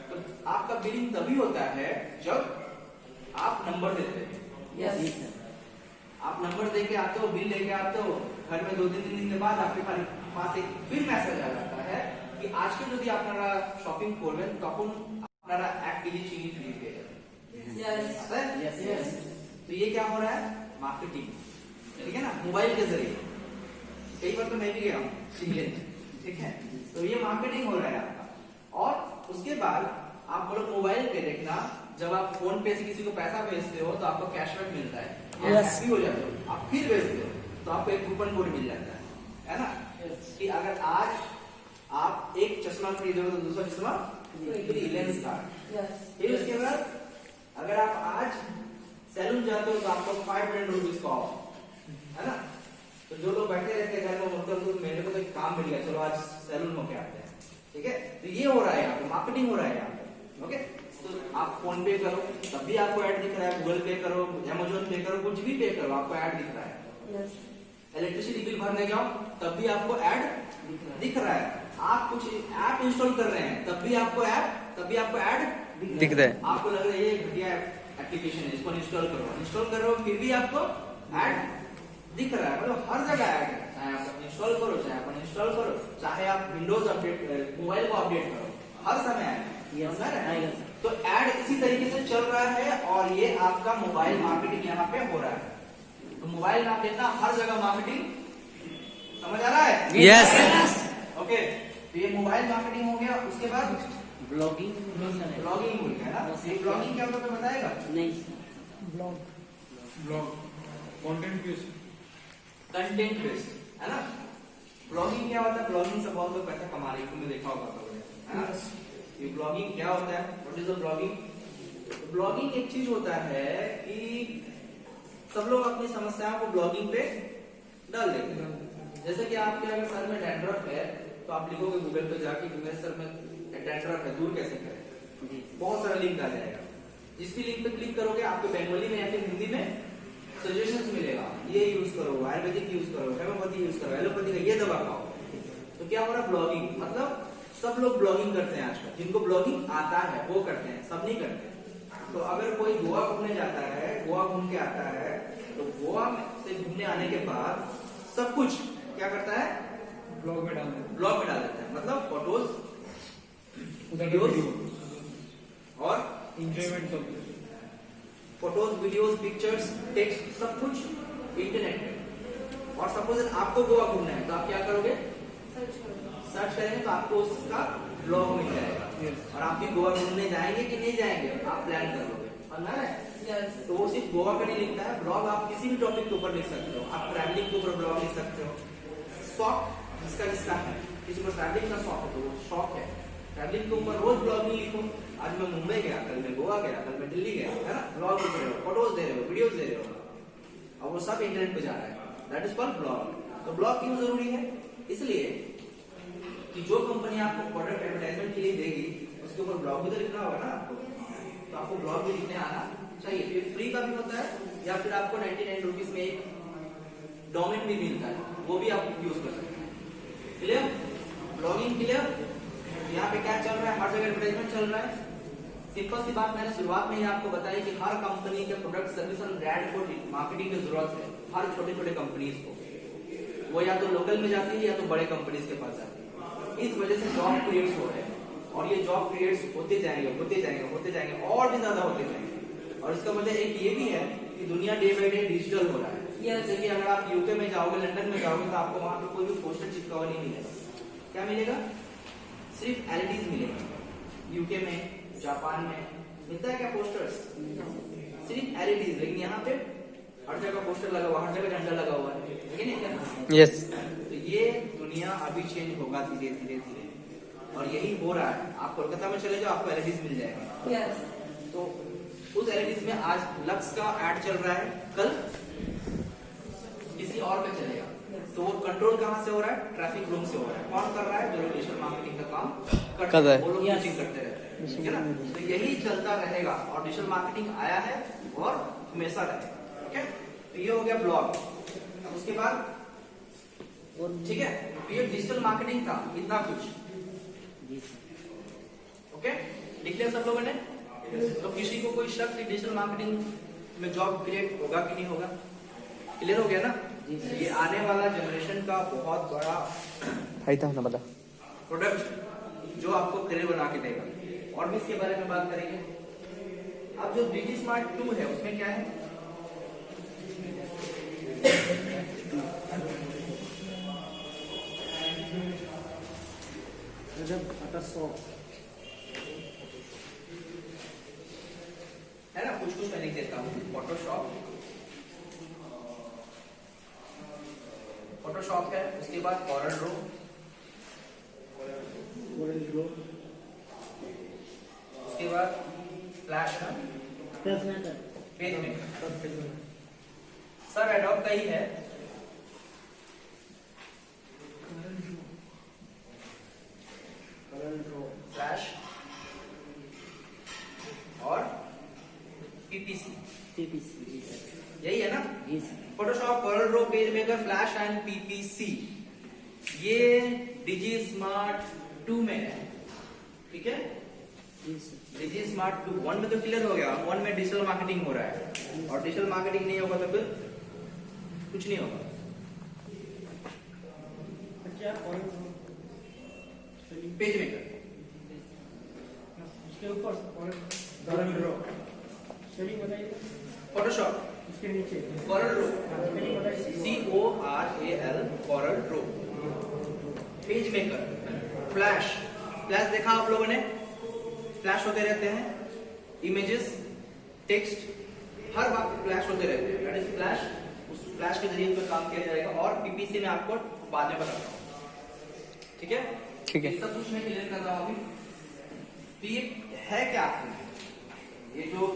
तो आपका बिलिंग तभी होता है जब आप नंबर देते हैं। आप नंबर देके आते हो, बिल लेके आते हो, घर में 2-3 दिन के बाद आपके पास एक फिर मैसेज आ जाता है कि आज के যদি আপনারা শপিং করবেন তখন আপনারা 1 কেজি চিনি ফ্রি পেয়ে যাবেন। तो ये क्या हो रहा है? मार्केटिंग, ठीक है ना, मोबाइल के जरिए। कई बार तो मैं भी गया हूँ चिनी लेने, ठीक है। तो ये मार्केटिंग हो रहा है आपका। और उसके बाद आप बोलो मोबाइल पे देखना, जब आप फोन पे से किसी को पैसा भेजते हो तो आपको कैशबैक मिलता है। Yes. हैप्पी हो जाते हो, आप फिर भेजते हो तो आपको एक कूपन कोड मिल जाता है ना। कि अगर आज आप एक चश्मा खरीदोगे तो दूसरा चश्मा फ्री, लेंस कार्ड। फिर उसके बाद अगर आप आज सैलून जाते हो तो आपको 500 रुपीज का ऑफ, है ना। तो जो लोग बैठे रहते हैं घर में बोलते हैं मेरे को तो एक काम मिल गया, चलो आज सैलून होके आते हैं, ठीक है। तो ये हो रहा है यहाँ पे, मार्केटिंग हो रहा है यहाँ पे, ओके। तो आप फोन पे करो तब भी आपको ऐड दिख रहा है, गूगल पे करो, अमेजोन पे करो, कुछ भी पे करो आपको ऐड दिख रहा है। इलेक्ट्रिसिटी बिल भरने जाओ तब भी आपको ऐड दिख रहा है। आप कुछ ऐप इंस्टॉल कर रहे हैं तब भी आपको ऐड दिख रहा है। आपको लग रहा है ये घटिया एप्लीकेशन है, इसको इंस्टॉल करो फिर भी आपको ऐड दिख रहा है। मतलब हर जगह ऐड है, चाहे आप इंस्टॉल करो चाहे आप अनइंस्टॉल करो, चाहे आप विंडोज अपडेट मोबाइल को अपडेट करो, हर समय ऐड। तो ऐड इसी तरीके से चल रहा है और ये आपका मोबाइल मार्केटिंग यहाँ पे हो रहा है। तो मोबाइल में आप देखना हर जगह मार्केटिंग, समझ आ रहा है? Yes. ओके। तो ये मोबाइल मार्केटिंग हो गया। उसके बाद ब्लॉगिंग ब्लॉगिंग हो गया ना। ये ब्लॉगिंग क्या होता है बताएगा? नहीं ब्लॉग कंटेंट बेस्ड, है ना। ब्लॉगिंग क्या होता है? ब्लॉगिंग से बहुत लोग पैसा कमा रहे हैं, तुमने देखा होगा, है ना। ये ब्लॉगिंग क्या होता है? What is the blogging? Blogging एक चीज होता है कि सब लोग अपनी समस्याओं को ब्लॉगिंग पे डाल देते हैं। जैसे कि आपके अगर सर में डैंड्रफ है तो आप लिखोगे गूगल पे जाके कि मेरे सर में डैंड्रफ है, दूर कैसे करें, बहुत सारा लिंक आ जाएगा। जिस भी लिंक पे क्लिक करोगे आपको बंगाली में या फिर हिंदी में सजेशंस मिलेगा, ये यूज करो, आयुर्वेदिक यूज करो, होम्योपैथी यूज करो, एलोपैथी का ये दवा खाओ। तो क्या हो रहा है? ब्लॉगिंग मतलब सब लोग ब्लॉगिंग करते हैं आजकल, जिनको ब्लॉगिंग आता है वो करते हैं, सब नहीं करते। तो अगर कोई गोवा घूमने जाता है, गोवा घूम के आता है, तो गोवा से घूमने आने के बाद सब कुछ क्या करता है, ब्लॉग में डाल देते ब्लॉग में डाल देता है। मतलब फोटोज, हैं। वीडियोस और एंजॉयमेंट सब फोटोज, वीडियोस, पिक्चर्स, टेक्स्ट, सब कुछ इंटरनेट पे। और सपोज आपको गोवा घूमना है तो आप क्या करोगे, सर्च करेंगे तो आपको उसका ब्लॉग मिल जाएगा। और आप भी गोवा घूमने जाएंगे कि नहीं जाएंगे, आप प्लान कर लोगे, पता है। तो वो सिर्फ गोवा का नहीं लिखता है ब्लॉग, आप किसी भी टॉपिक के ऊपर लिख सकते हो। आप ट्रैवलिंग के ऊपर ब्लॉग लिख सकते हो। शौक जिसका जिसका है, किसी को ट्रैवलिंग का शौक है तो वो शौक है, ट्रैवलिंग के ऊपर रोज ब्लॉग नहीं लिखो। आज मैं मुंबई गया, कल मैं गोवा गया, कल मैं दिल्ली गया, है ना। ब्लॉग लिख रहे हो, फोटोज दे रहे हो, वीडियोज दे रहे हो, और वो सब इंटरनेट पे जा रहा है। That is called blog. तो ब्लॉग क्यों जरूरी है, इसलिए कि जो कंपनी आपको प्रोडक्ट एडवर्टाइजमेंट के लिए देगी उसके ऊपर ब्लॉग भी तो लिखना होगा ना आपको। तो आपको ब्लॉग भी लिखने आना चाहिए। फिर फ्री का भी होता है, या फिर आपको 99 रुपीज में एक डोमेन भी मिलता है, वो भी आप यूज कर सकते हैं। Clear, blogging clear. यहाँ पे क्या चल रहा है, हर जगह एडवर्टाइजमेंट चल रहा है। सिंपल सी बात मैंने शुरुआत में ही आपको बताई कि हर कंपनी के प्रोडक्ट, सर्विस और ब्रांड को मार्केटिंग की जरूरत है। हर छोटे छोटे कंपनीज को, वो या तो लोकल में जाती है या तो बड़े कंपनीज के पास जाती है। इस वजह से जॉब क्रिएट्स हो रहे हैं, और ये जॉब क्रिएट्स होते जाएंगे होते जाएंगे होते जाएंगे और भी ज्यादा होते जाएंगे। और इसका वजह एक ये भी है कि दुनिया डे बाई डे डिजिटल हो रहा है। जैसे कि अगर आप यूके में जाओगे, लंदन में जाओगे, तो आपको वहां पे कोई भी पोस्टर चिपका हुआ नहीं मिलेगा। क्या मिलेगा, सिर्फ एलईडीज मिलेगा। यूके में, जापान में मिलता है क्या पोस्टर्स, सिर्फ एलईडीज। लेकिन यहाँ पे हर जगह पोस्टर लगा हुआ, हर जगह झंडा लगा हुआ है, लेकिन क्या यस। तो ये दुनिया अभी चेंज होगा धीरे धीरे धीरे, और यही हो रहा है। आप कोलकाता में चले जाओ, आपको एलईडीज मिल जाएगा। तो उस एलईडीज में आज लक्स का ऐड चल रहा है, कल किसी और पे चलेगा। तो वो कंट्रोल कहाँ से हो रहा है, ट्रैफिक रूम से हो रहा है। कौन कर रहा है, जो डिजिटल मार्केटिंग का काम कर रहा है, वो लोग यूजिंग करते रहते हैं, ठीक है ना। तो यही चलता रहेगा, और डिजिटल मार्केटिंग आया है और हमेशा रहेगा। ठीक है, तो ये हो गया ब्लॉग। उसके बाद ठीक है, तो ये डिजिटल मार्केटिंग था, इतना कुछ। ओके, लिख लिया सब लोगों ने। तो किसी को कोई शक कि डिजिटल मार्केटिंग में जॉब क्रिएट होगा कि नहीं होगा, क्लियर हो गया ना। ये आने वाला जनरेशन का बहुत बड़ा फायदा होना वाला प्रोडक्ट जो आपको करियर बना के देगा। और भी इसके बारे में बात करेंगे। अब जो डिजी स्मार्ट 2 है उसमें क्या है, है ना, कुछ कुछ मैं लिख देता हूँ। फोटोशॉप है, उसके बाद कॉरल ड्रॉ, उसके बाद फ्लैश है, पेज मेकर, सब एडोब का ही है। फ्लैश और पीपीसी, यही है ना। Photoshop, Corel Draw, page maker, flash and PPC, ये डिजी स्मार्ट 2 में है। ठीक है, डिजी स्मार्ट 2 1 में तो क्लियर हो गया। 1 में डिजिटल मार्केटिंग हो रहा है, और डिजिटल मार्केटिंग नहीं होगा तो फिर कुछ नहीं होगा। पेज मेकर, उसके ऊपर फोटोशॉप, उसके नीचे Corel Draw, CORAL, Corel Draw, page maker, flash. Flash देखा आप लोगों ने, फ्लैश होते रहते हैं, इमेजेस, टेक्स्ट, हर वक्त फ्लैश होते रहते हैं। That is flash. उस फ्लैश के जरिए पर काम किया जाएगा। और पीपीसी में आपको बाद में बताता हूँ। ठीक है, ठीक है। ये सब कुछ मैं क्लियर कर रहा हूँ अभी। तो ये है क्या, ये जो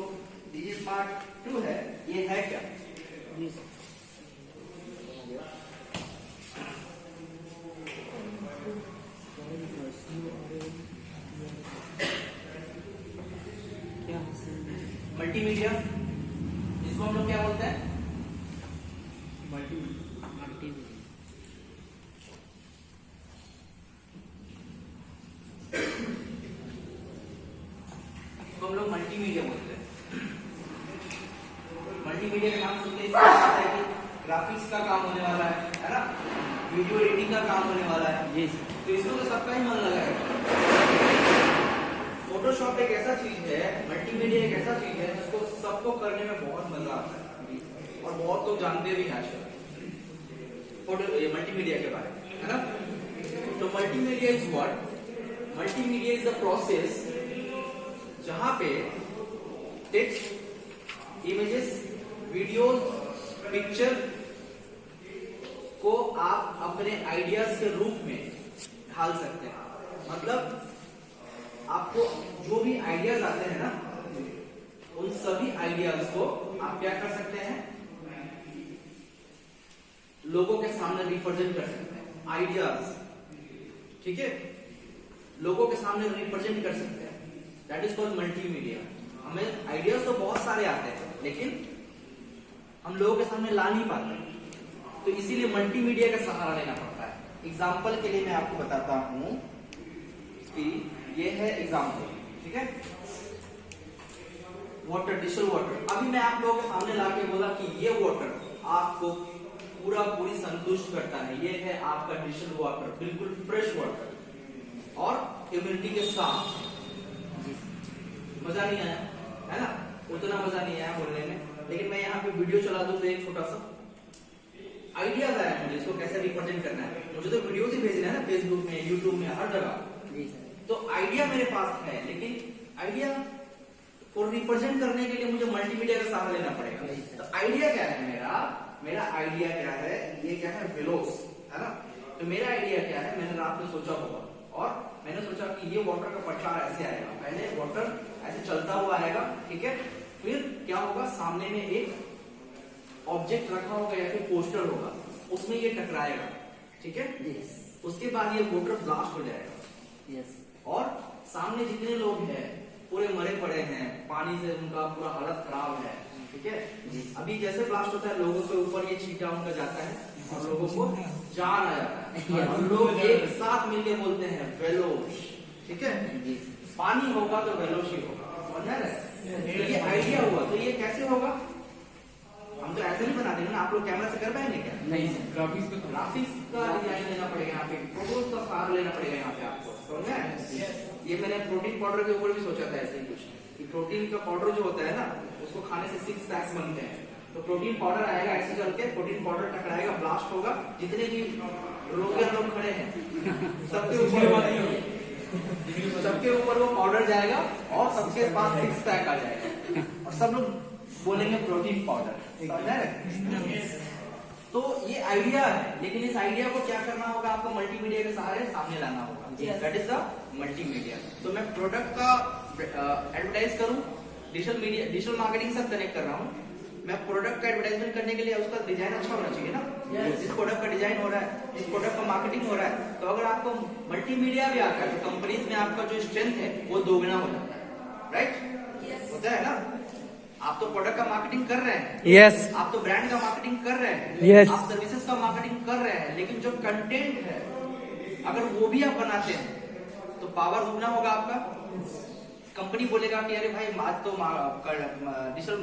डिजी स्मार्ट 2 है, ये है क्या। मल्टीमीडिया, इसको हम लोग क्या बोलते हैं, वाला है, जी सर। तो इसमें तो सबका ही मन लगा है। फोटोशॉप एक ऐसा चीज है, मल्टीमीडिया एक ऐसा चीज है जिसको सबको करने में बहुत मजा आता है और बहुत लोग जानते भी हैं आजकल मल्टीमीडिया के बारे में, है ना। तो multimedia is what? Multimedia is the process जहां पे टेक्स्ट, इमेजेस, वीडियोस, पिक्चर को आप अपने आइडियाज के रूप में ढाल सकते हैं। मतलब आपको जो भी आइडियाज आते हैं ना, उन सभी आइडियाज को आप क्या कर सकते हैं, लोगों के सामने रिप्रेजेंट कर सकते हैं। आइडियाज, ठीक है, लोगों के सामने रिप्रेजेंट कर सकते हैं। That is called multimedia. हमें आइडियाज तो बहुत सारे आते हैं, लेकिन हम लोगों के सामने ला नहीं पाते, तो इसीलिए मल्टीमीडिया का सहारा लेना पड़ता है। एग्जाम्पल के लिए मैं आपको बताता हूं कि ये है एग्जाम्पल, ठीक है। वाटर, डिशल वाटर। अभी मैं आप लोगों के सामने लाके बोला कि ये वाटर आपको पूरी संतुष्ट करता है, ये है आपका डिशल वाटर, बिल्कुल फ्रेश वाटर और इम्यूनिटी के साथ। मजा नहीं आया, है ना, उतना मजा नहीं आया बोलने में, लेकिन मैं यहाँ पे वीडियो चला दूं तो एक छोटा सा आइडियाज आया मुझे इसको कैसे रिप्रेजेंट करना है। मुझे तो वीडियो ही भेजना है ना, फेसबुक में, यूट्यूब में, हर जगह। तो आइडिया मेरे पास है, लेकिन आइडिया को रिप्रेजेंट करने के लिए मुझे मल्टीमीडिया का सहारा लेना पड़ेगा। तो आइडिया क्या है मेरा आइडिया क्या है, ये क्या है, वेलोस, है ना। तो मेरा आइडिया क्या है, मैंने रात में सोचा होगा और मैंने सोचा कि ये वाटर का प्रचार ऐसे आएगा, पहले वाटर ऐसे चलता हुआ आएगा, ठीक है, फिर क्या होगा, सामने में एक ऑब्जेक्ट रखा होगा या फिर पोस्टर होगा, उसमें ये टकराएगा, ठीक है। उसके बाद ये वाटर ब्लास्ट हो जाएगा और सामने जितने लोग हैं पूरे मरे पड़े हैं, पानी से उनका पूरा हालत खराब है, ठीक है। अभी जैसे ब्लास्ट होता है, लोगों के ऊपर ये छींटा उनका जाता है और लोगों को जान आ जाता है और लोग एक साथ मिलके बोलते हैं वेलोश, ठीक है। पानी होगा तो वेलोश ही होगा, समझ रहे? ये आइडिया हुआ, तो ये कैसे होगा, हम तो ऐसे नहीं बना देंगे ना। आप लोग कैमरा से कर पाएंगे क्या? नहीं, ग्राफिक्स पे ग्राफिक्स का डिजाइन लेना पड़ेगा, यहाँ पे फोटोज का सहारा लेना पड़ेगा यहाँ पे आपको, समझे? ये मैंने प्रोटीन पाउडर के ऊपर भी सोचा था ऐसे ही कुछ, कि प्रोटीन का पाउडर जो होता है ना, उसको खाने से 6 पैक्स बनते हैं। तो प्रोटीन पाउडर आएगा ऐसे चल के, प्रोटीन पाउडर टकराएगा, ब्लास्ट होगा, जितने भी लोग खड़े हैं सबके ऊपर वो पाउडर जाएगा और सबके पास 6 पैक आ जाएगा और सब लोग बोलेंगे प्रोटीन पाउडर, समझ रहे? तो ये आइडिया है, लेकिन इस आइडिया को क्या करना होगा, आपको मल्टीमीडिया के सहारे सामने लाना होगा। That is the multimedia. तो मैं प्रोडक्ट का एडवर्टाइज करूं, डिजिटल मार्केटिंग से कनेक्ट कर रहा हूं। मैं प्रोडक्ट का एडवर्टाइजमेंट करने के लिए उसका डिजाइन अच्छा होना चाहिए ना। जिस प्रोडक्ट का डिजाइन हो रहा है, जिस प्रोडक्ट का मार्केटिंग हो रहा है, तो अगर आपको मल्टीमीडिया भी आता है तो कंपनीज में आपका जो स्ट्रेंथ है वो दोगुना हो जाता है, राइट? होता है ना। आप तो प्रोडक्ट का मार्केटिंग कर रहे हैं, यस, आप तो ब्रांड का मार्केटिंग कर रहे हैं, यस, आप सर्विसेज का मार्केटिंग कर रहे हैं, लेकिन जो कंटेंट है अगर वो भी आप बनाते हैं तो पावर दुगना होगा आपका। कंपनी बोलेगा कि अरे भाई आज तो डिजिटल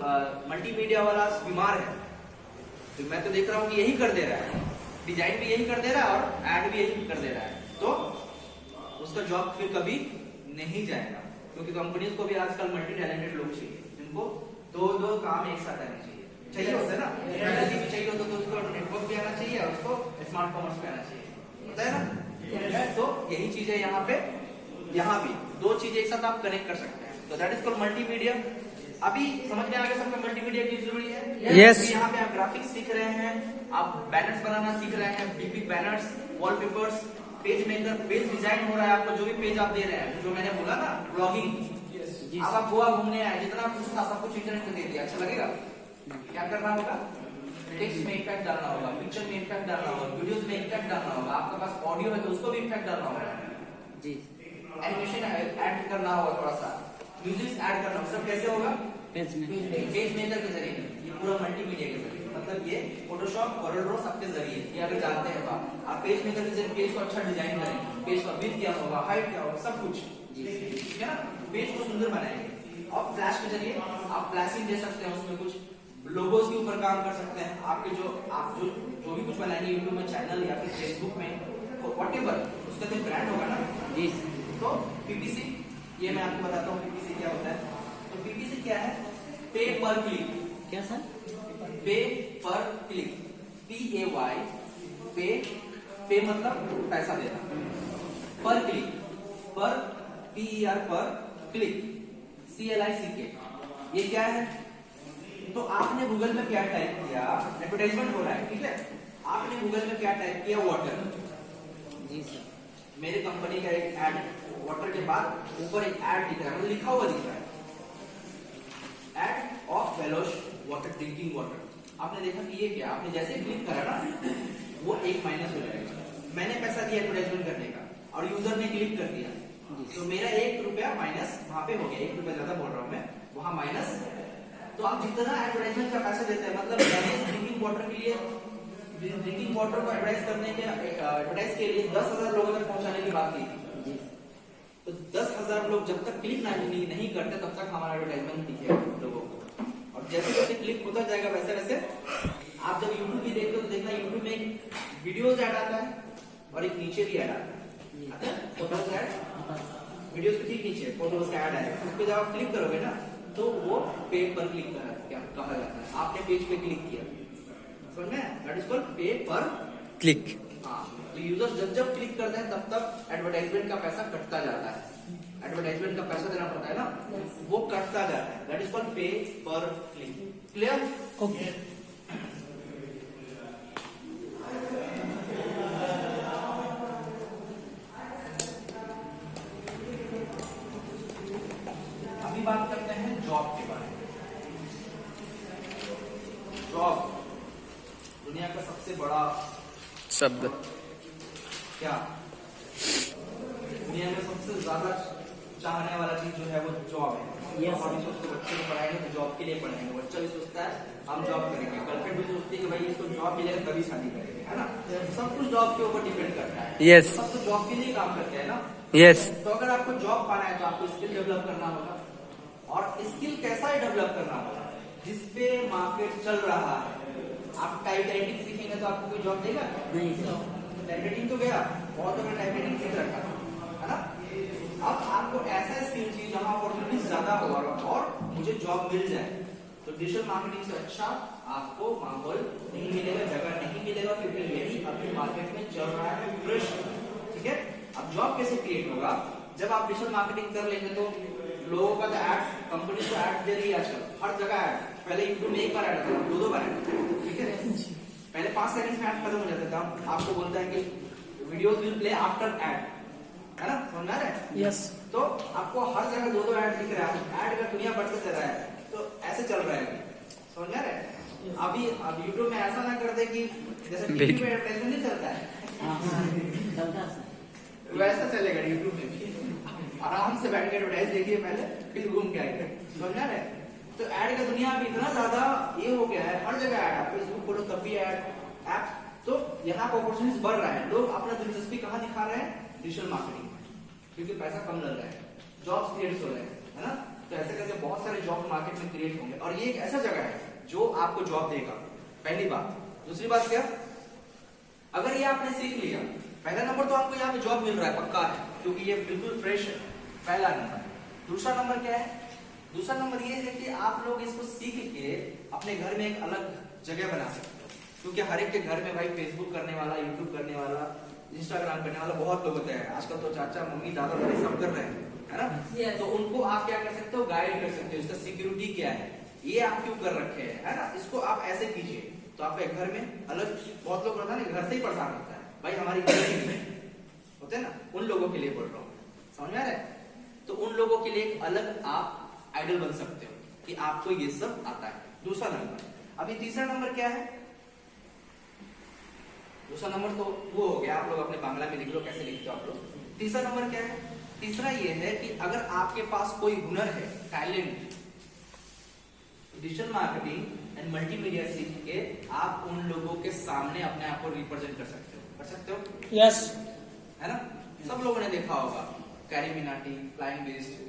मल्टीमीडिया वाला बीमार है, तो मैं तो देख रहा हूँ कि यही कर दे रहा है, डिजाइन भी यही कर दे रहा है और एड भी यही कर दे रहा है, तो उसका जॉब फिर कभी नहीं जाएगा। क्योंकि कंपनीज को भी आजकल मल्टी टैलेंटेड लोग चाहिए, जिनको दो काम एक साथ आने चाहिए होता है ना। स्ट्रेटजी भी चाहिए होता तो उसको नेटवर्क भी आना चाहिए और उसको स्मार्ट कॉमर्स भी आना चाहिए, होता है ना। तो यही चीज है यहाँ पे, यहाँ भी दो चीजें एक साथ आप कनेक्ट कर सकते हैं। तो दैट इज कॉल्ड मल्टीमीडिया। अभी समझ में आ गया सबको मल्टीमीडिया की जरूरी है। Yes. यहाँ पे आप ग्राफिक्स सीख रहे हैं, आप बैनर्स बनाना सीख रहे हैं, big banners, wallpapers, page maker, page design हो रहा है आपको, जो भी पेज आप दे रहे हैं, जो मैंने बोला ना ब्लॉगिंग। अब आप गोवा घूमने आए, जितना कुछ था सब कुछ इंटरनेट पे दे दिया, अच्छा लगेगा? क्या करना होगा, टेक्स्ट में इफेक्ट डालना होगा, पिक्चर में इफेक्ट डालना होगा, वीडियोस में इफेक्ट डालना होगा, आपके पास ऑडियो है तो उसको भी इफेक्ट डालना होगा जी, एनिमेशन ऐड करना होगा, थोड़ा सा म्यूजिक ऐड करना होगा। सब कैसे होगा, पेज मेकर के जरिए, ये पूरा मल्टीमीडिया के जरिए, मतलब ये फोटोशॉप, कोरलड्रॉ सबके जरिए, ये अगर जानते हैं तो आप पेज मेकर के जरिए पेज को अच्छा डिजाइन करेंगे, पेज का विड्थ क्या होगा, हाइट क्या होगा, सब कुछ, ठीक है ना। पेज को सुंदर बनाएंगे और फ्लैश के जरिए आप फ्लैशिंग दे सकते हैं, उसमें कुछ लोगोस के ऊपर काम कर सकते हैं। आपके जो भी कुछ बनाएंगे यूट्यूब में चैनल या फिर फेसबुक में, व्हाटएवर उसका तो ब्रांड होगा ना। जी तो पीपीसी, ये मैं आपको बताता हूँ पीपीसी क्या होता है। तो पीपीसी क्या है? पे पर क्लिक। क्या सर? पे पर क्लिक, PAY, पे मतलब पैसा देना, पर क्लिक, पर PER पर क्लिक, CLICK। ये क्या है? तो आपने गूगल में क्या टाइप किया, एडवर्टाइजमेंट हो रहा है, ठीक है, आपने गूगल में क्या टाइप किया? वाटर। जी सर। मेरे कंपनी का एक एड, वाटर के बाद ऊपर एक एड दिख रहा है, मतलब लिखा हुआ दिख रहा है, एड ऑफ वेलोश वाटर, ड्रिंकिंग वाटर। आपने देखा कि ये क्या, आपने जैसे क्लिक करा ना वो एक माइनस हो जाएगा। मैंने पैसा दिया एडवर्टाइजमेंट करने का और यूजर ने क्लिक कर दिया, तो मेरा 1 रुपया माइनस वहां पे हो गया। 1 रुपया ज्यादा बोल रहा हूं मैं, वहां माइनस। तो आप जितना एडवर्टाइजमेंट का पैसा देते हैं, मतलब मैंने ड्रिंकिंग वाटर के लिए, ड्रिंकिंग वाटर को एडवर्टाइज करने के, एडवर्टाइज के लिए 10,000 लोगों तक पहुंचाने की बात की थी। तो 10,000 लोग जब तक क्लिक नहीं करते तब तक हमारा एडवर्टाइजमेंट दिखेगा लोगों को। और जैसे जैसे क्लिक होता जाएगा वैसे वैसे आप जब यूट्यूब भी देखते हो तो देखना यूट्यूब में एक वीडियोज ऐड आता है और एक नीचे भी ऐड आता है, फोटोज ऐड, वीडियोज के ठीक नीचे फोटोज का ऐड आएगा। उस पर जब आप क्लिक करोगे ना तो वो पेज पर क्लिक कहा जाता है। आपने पेज पे क्लिक किया, समझ में? दैट इज कॉल्ड पे पर क्लिक। हाँ, तो यूजर जब जब क्लिक करते हैं तब तक एडवर्टाइजमेंट का पैसा कटता जाता है। एडवर्टाइजमेंट का पैसा देना पड़ता है ना, वो कटता जाता है। दैट इज कॉल्ड पे पर क्लिक। क्लियर? ओके। अभी बात करते हैं जॉब के बारे में। जॉब दुनिया का सबसे बड़ा शब्द। क्या, दुनिया में सबसे ज्यादा चाहने वाला चीज जो है वो जॉब है। Yes. हम सोचते बच्चे को पढ़ाएंगे तो जॉब के लिए पढ़ाएंगे, बच्चा भी सोचता है हम जॉब करेंगे, गर्लफ्रेंड भी सोचती है कि भाई इसको जॉब मिलेगा तभी शादी करेंगे, है ना? सब कुछ जॉब के ऊपर डिपेंड करता है। Yes. सब कुछ जॉब के लिए काम करते हैं ना। यस। तो अगर आपको जॉब पाना है तो आपको स्किल डेवलप करना होगा, और स्किल कैसा डेवलप करना होगा? जिसपे मार्केट चल रहा है। आप टाइपराइटिंग सीखेंगे तो आपको कोई जॉब देगा? नहीं सर। टाइपराइटिंग तो गया, बहुत लोगों ने टाइपराइटिंग सीख रखा है ना? अब आपको ऐसा स्किल चाहिए जहां अपॉर्चुनिटीज ज्यादा होगा और मुझे जॉब मिल जाए। तो डिजिटल मार्केटिंग से अच्छा आपको माहौल नहीं मिलेगा, जगह नहीं मिलेगा, क्योंकि यही अभी मार्केट में चल रहा है फ्रेश। ठीक है? अब जॉब कैसे क्रिएट होगा? जब आप डिजिटल मार्केटिंग कर लेंगे तो लोगों का एड्स, कंपनी को एड्स दे रही है आजकल, हर जगह एड। पहले यूट्यूब में एक बार एड आता था, 2-2 बार एड। ठीक है? पहले 5 सेकंड में एड खत्म हो जाता था। आपको बोलता है कि videos will play after ad, है ना? समझ आ रहा है? यस। तो आपको हर जगह 2-2 एड दिख रहा है, एड का दुनिया बढ़ते जा रहा है। तो ऐसे चल रहा है, समझ आ रहा है? अभी अब यूट्यूब में ऐसा ना कर दे कि जैसे टीवी में एडवर्टाइजमेंट नहीं चलता है, चलता सर। वैसा चलेगा यूट्यूब में भी। आराम से बैठ के एडवर्टाइज देखिए पहले, फिर घूम के आएगा। समझ आ रहा है? तो ऐड का दुनिया अभी इतना ज्यादा ये हो गया है, हर जगह ऐड। आप फेसबुक खोलो तब भी ऐड, ऐप। तो यहाँ पर अपॉर्चुनिटीज बढ़ रहा है। लोग अपना दिलचस्पी कहाँ दिखा रहे हैं? डिजिटल मार्केटिंग, क्योंकि पैसा कम लग रहा है, जॉब्स क्रिएट हो रहे हैं, है ना? तो ऐसे करके बहुत सारे जॉब मार्केट में क्रिएट होंगे, और ये एक ऐसा जगह है जो आपको जॉब देगा। पहली बात। दूसरी बात क्या? अगर ये आपने सीख लिया, पहला नंबर तो आपको यहाँ पे जॉब मिल रहा है, पक्का है, क्योंकि ये बिल्कुल फ्रेश है, पहला नंबर। दूसरा नंबर क्या है? दूसरा नंबर ये है कि आप लोग इसको सीख के अपने घर में एक अलग जगह बना सकते हो, क्योंकि हर एक के घर में भाई फेसबुक करने वाला, यूट्यूब करने वाला, इंस्टाग्राम करने वाला बहुत लोग होते हैं आजकल। तो चाचा मम्मी दादा दादी सब कर रहे हैं, है ना? Yes. तो उनको आप क्या कर सकते हो? गाइड कर सकते हो, इसका सिक्योरिटी क्या है, ये आप क्यों कर रखे हैं, है ना? इसको आप ऐसे कीजिए तो आपके घर में अलग। बहुत लोग होता है ना, घर से ही परेशान होता है, भाई हमारी घर होते हैं ना, उन लोगों के लिए बोल रहा हूँ, समझ में आ रहा है? तो उन लोगों के लिए एक अलग आप आइडल बन सकते हो कि आपको ये सब आता है। दूसरा नंबर। अभी तीसरा नंबर क्या है? दूसरा नंबर तो वो हो गया, आप लोग अपने बांग्ला में लिख लो, कैसे लिखते हो आप लोग। तीसरा नंबर क्या है? तीसरा ये है कि अगर आपके पास कोई हुनर है, talent, digital marketing and multimedia सीख के आप उन लोगों के सामने अपने आप को रिप्रेजेंट कर सकते हो। कर सकते हो? यस। है ना? सब लोगों ने देखा होगा कैरी मिनाटी, फ्लाइंग बीस्ट,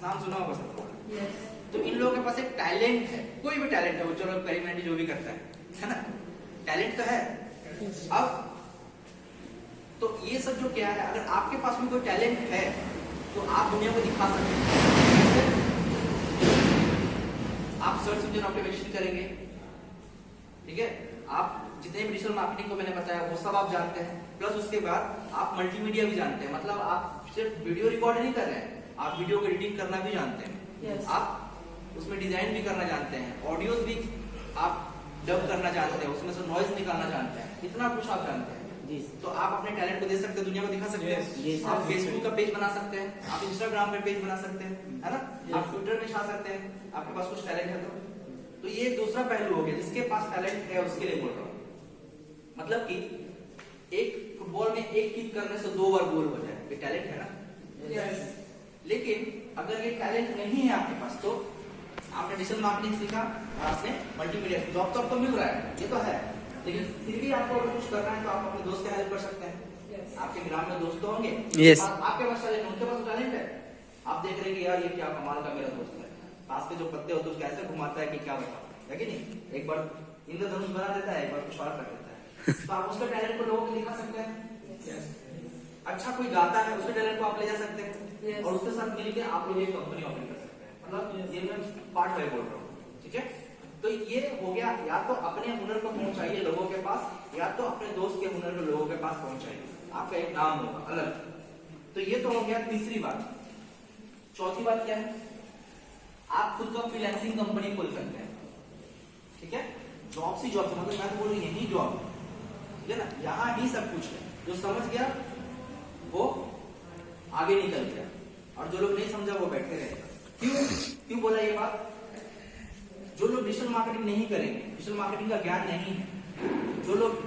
नाम सुना होगा सब लोगों ने। तो इन लोगों के पास एक टैलेंट है, कोई भी टैलेंट है, वो चलो कैरी मिनाटी जो भी करता है ना? टैलेंट तो है। अब तो ये सब जो क्या है, अगर आपके पास में कोई टैलेंट है तो आप दुनिया को दिखा सकते हैं। आप सर्च इंजन ऑप्टिमाइजेशन करेंगे, ठीक है, आप जितने भी डिजिटल मार्केटिंग को मैंने बताया वो सब आप जानते हैं, प्लस उसके बाद आप मल्टीमीडिया भी जानते हैं, मतलब आप सिर्फ वीडियो रिकॉर्ड नहीं कर रहे हैं, आप वीडियो को एडिटिंग करना भी जानते हैं। Yes. आप उसमें डिजाइन भी करना जानते हैं, ऑडियोज भी आप डब करना जानते हैं, उसमें से नॉइज निकालना जानते हैं, इतना कुछ आप जानते हैं। जी तो आप अपने टैलेंट को दे सकते हैं, दुनिया को दिखा सकते हैं। Yes. आप फेसबुक का पेज बना सकते हैं, आप इंस्टाग्राम पे पेज बना सकते हैं, है ना, आप ट्विटर में छा सकते हैं, आपके पास कुछ टैलेंट है तो ये एक दूसरा पहलू हो गया, जिसके पास टैलेंट है उसके लिए बोल रहा हूँ। मतलब कि एक फुटबॉल में एक किक करने से 2 बार गोल हो जाए, ये टैलेंट है ना। Yes. लेकिन अगर ये टैलेंट नहीं है आपके पास, तो आपने डिजिटल मार्केटिंग सीखा और आपने मल्टीमीडिया, जॉब तो आपको मिल रहा है, ये तो है, लेकिन फिर भी आपको अगर कुछ करना है तो आप अपने दोस्त की हेल्प कर सकते हैं। Yes. आपके ग्राम में दोस्त तो होंगे, Yes. आपके पास टैलेंट, उनके पास टैलेंट है, आप देख रहे हैं कि यार ये क्या कमाल का मेरा दोस्त है, पास के जो पत्ते होते हैं उसको ऐसे घुमाता है कि क्या बता, है कि नहीं, एक बार इंद्रधनुष बना देता है, एक बार कुछ और कर देता है, तो आप उसका टैलेंट को लोगों को दिखा सकते हैं। अच्छा कोई गाता है, उसके टैलेंट को आप ले जा सकते हैं, Yes. और उसके साथ मिलकर आप लोग एक कंपनी ओपन कर सकते हैं। मतलब ये मैं पार्ट वाइज बोल रहा हूँ, ठीक है। तो ये हो गया, या तो अपने हुनर को पहुंचाइए लोगों के पास, या तो अपने दोस्त के हुनर को लोगों के पास पहुंचाइए, आपका एक नाम होगा अलग। तो ये तो हो गया तीसरी बात। चौथी बात क्या है, आप खुद का फ्रीलांसिंग कंपनी खोल सकते हैं, ठीक है। जॉब से मतलब मैं तो बोल रही यही जॉब, ठीक है ना, यहाँ ही सब कुछ है। जो समझ गया वो आगे निकल गया, और जो लोग नहीं समझा वो बैठे रहे। क्यों बोला ये बात? जो लोग डिजिटल मार्केटिंग नहीं करेंगे, डिजिटल मार्केटिंग का ज्ञान नहीं है, जो लोग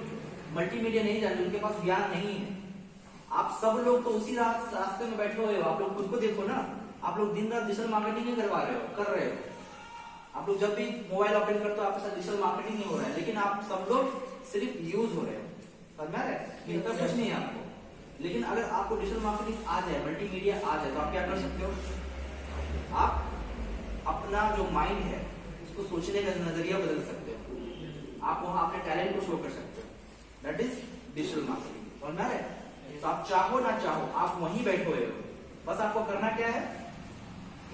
मल्टीमीडिया नहीं जानते, उनके पास ज्ञान नहीं है, आप सब लोग तो उसी रास्ते में बैठे हुए हो। आप लोग खुद को देखो ना, आप लोग दिन रात डिजिटल मार्केटिंग ही कर रहे हो। आप लोग जब भी मोबाइल ओपन करते हो आपके साथ डिजिटल मार्केटिंग ही हो रहा है, लेकिन आप सब लोग सिर्फ यूज हो रहे हो, समझ में आ रहा है, मिलता कुछ नहीं है आपको। लेकिन अगर आपको डिजिटल मार्केटिंग आ जाए, मल्टीमीडिया आ जाए, तो आप क्या कर सकते हो, आप अपना जो माइंड है उसको सोचने का नजरिया बदल सकते हो, आप वहां अपने टैलेंट को शो कर सकते हो, दैट इज डिजिटल मार्केटिंग, समझ में आ रहा है। तो आप चाहो ना चाहो आप वहीं बैठे हुए हो, बस आपको करना क्या है,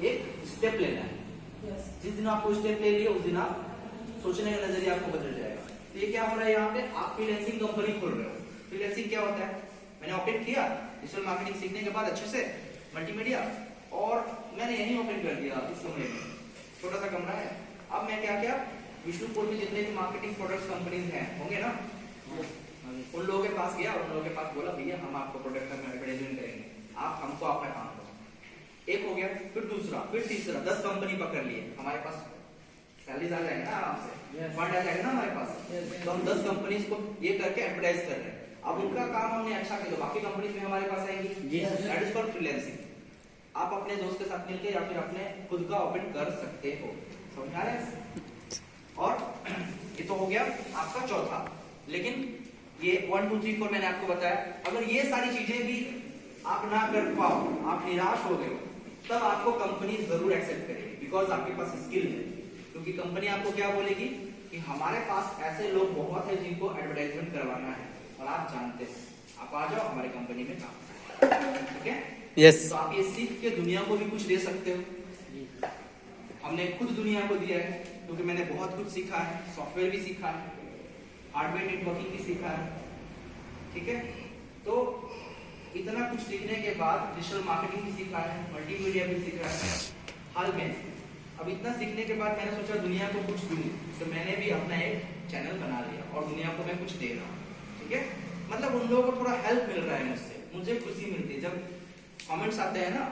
एक स्टेप लेना है। Yes. जिस दिन आपको स्टेप ले लिए उस दिन आप सोचने का नजरिया आपको बदल जाएगा। तो ये क्या हो रहा है, यहाँ पे आप फ्रीलांसिंग कंपनी खोल रहे हो। फ्रीलांसिंग क्या होता है, मैंने ओपन किया डिजिटल मार्केटिंग सीखने के बाद अच्छे से मल्टीमीडिया, और मैंने यही ओपन कर दिया इस कमरे में, छोटा सा कमरा है। अब मैं क्या विष्णुपुर में जितने भी मार्केटिंग प्रोडक्ट्स कंपनीज हैं होंगे ना, उन लोगों के पास गया, उन लोगों के पास बोला भैया हम आपको प्रोडक्ट का एडवर्टाइजमेंट करेंगे, आप हमको अपना काम करो। एक हो गया, फिर दूसरा, फिर तीसरा, 10 कंपनी पकड़ लिए। हमारे पास सैलरीज आ जाएगा ना आराम से, फंड आ जाएगा ना हमारे पास, तो हम 10 कंपनीज को ये करके एडवर्टाइज कर रहे हैं। अब उनका काम हमने अच्छा किया तो बाकी कंपनीज में हमारे पास आएगी, दैट इज कॉल्ड फ्रीलांसिंग। आप अपने दोस्त के साथ मिलकर या फिर अपने खुद का ओपन कर सकते हो, समझ आ रहा है। और ये तो हो गया आपका चौथा। लेकिन ये 1 2 3 4 मैंने आपको बताया, अगर ये सारी चीजें भी आप ना कर पाओ, आप निराश हो गए, तब आपको कंपनी जरूर एक्सेप्ट करेगी, बिकॉज आपके पास स्किल है। क्योंकि कंपनी आपको क्या बोलेगी कि हमारे पास ऐसे लोग बहुत है जिनको एडवर्टाइजमेंट करवाना है और आप जानते हैं, आप आ जाओ हमारी कंपनी में काम, ठीक है। Yes. तो आप ये सीख के दुनिया को भी कुछ दे सकते हो। हमने खुद दुनिया को दिया है, क्योंकि मैंने बहुत कुछ सीखा है, सॉफ्टवेयर भी सीखा है, हार्डवेयर नेटवर्किंग भी सीखा है, ठीक है। तो इतना कुछ सीखने के बाद डिजिटल मार्केटिंग भी सीखा है, मल्टीमीडिया भी सीखा है हाल में। अब इतना सीखने के बाद मैंने सोचा दुनिया को कुछ दूं, तो मैंने भी अपना एक चैनल बना लिया और दुनिया को मैं कुछ दे रहा हूँ, ठीक है। मतलब उन लोगों को थोड़ा हेल्प मिल रहा है मुझसे, मुझे खुशी मिलती है जब कमेंट्स आते हैं ना,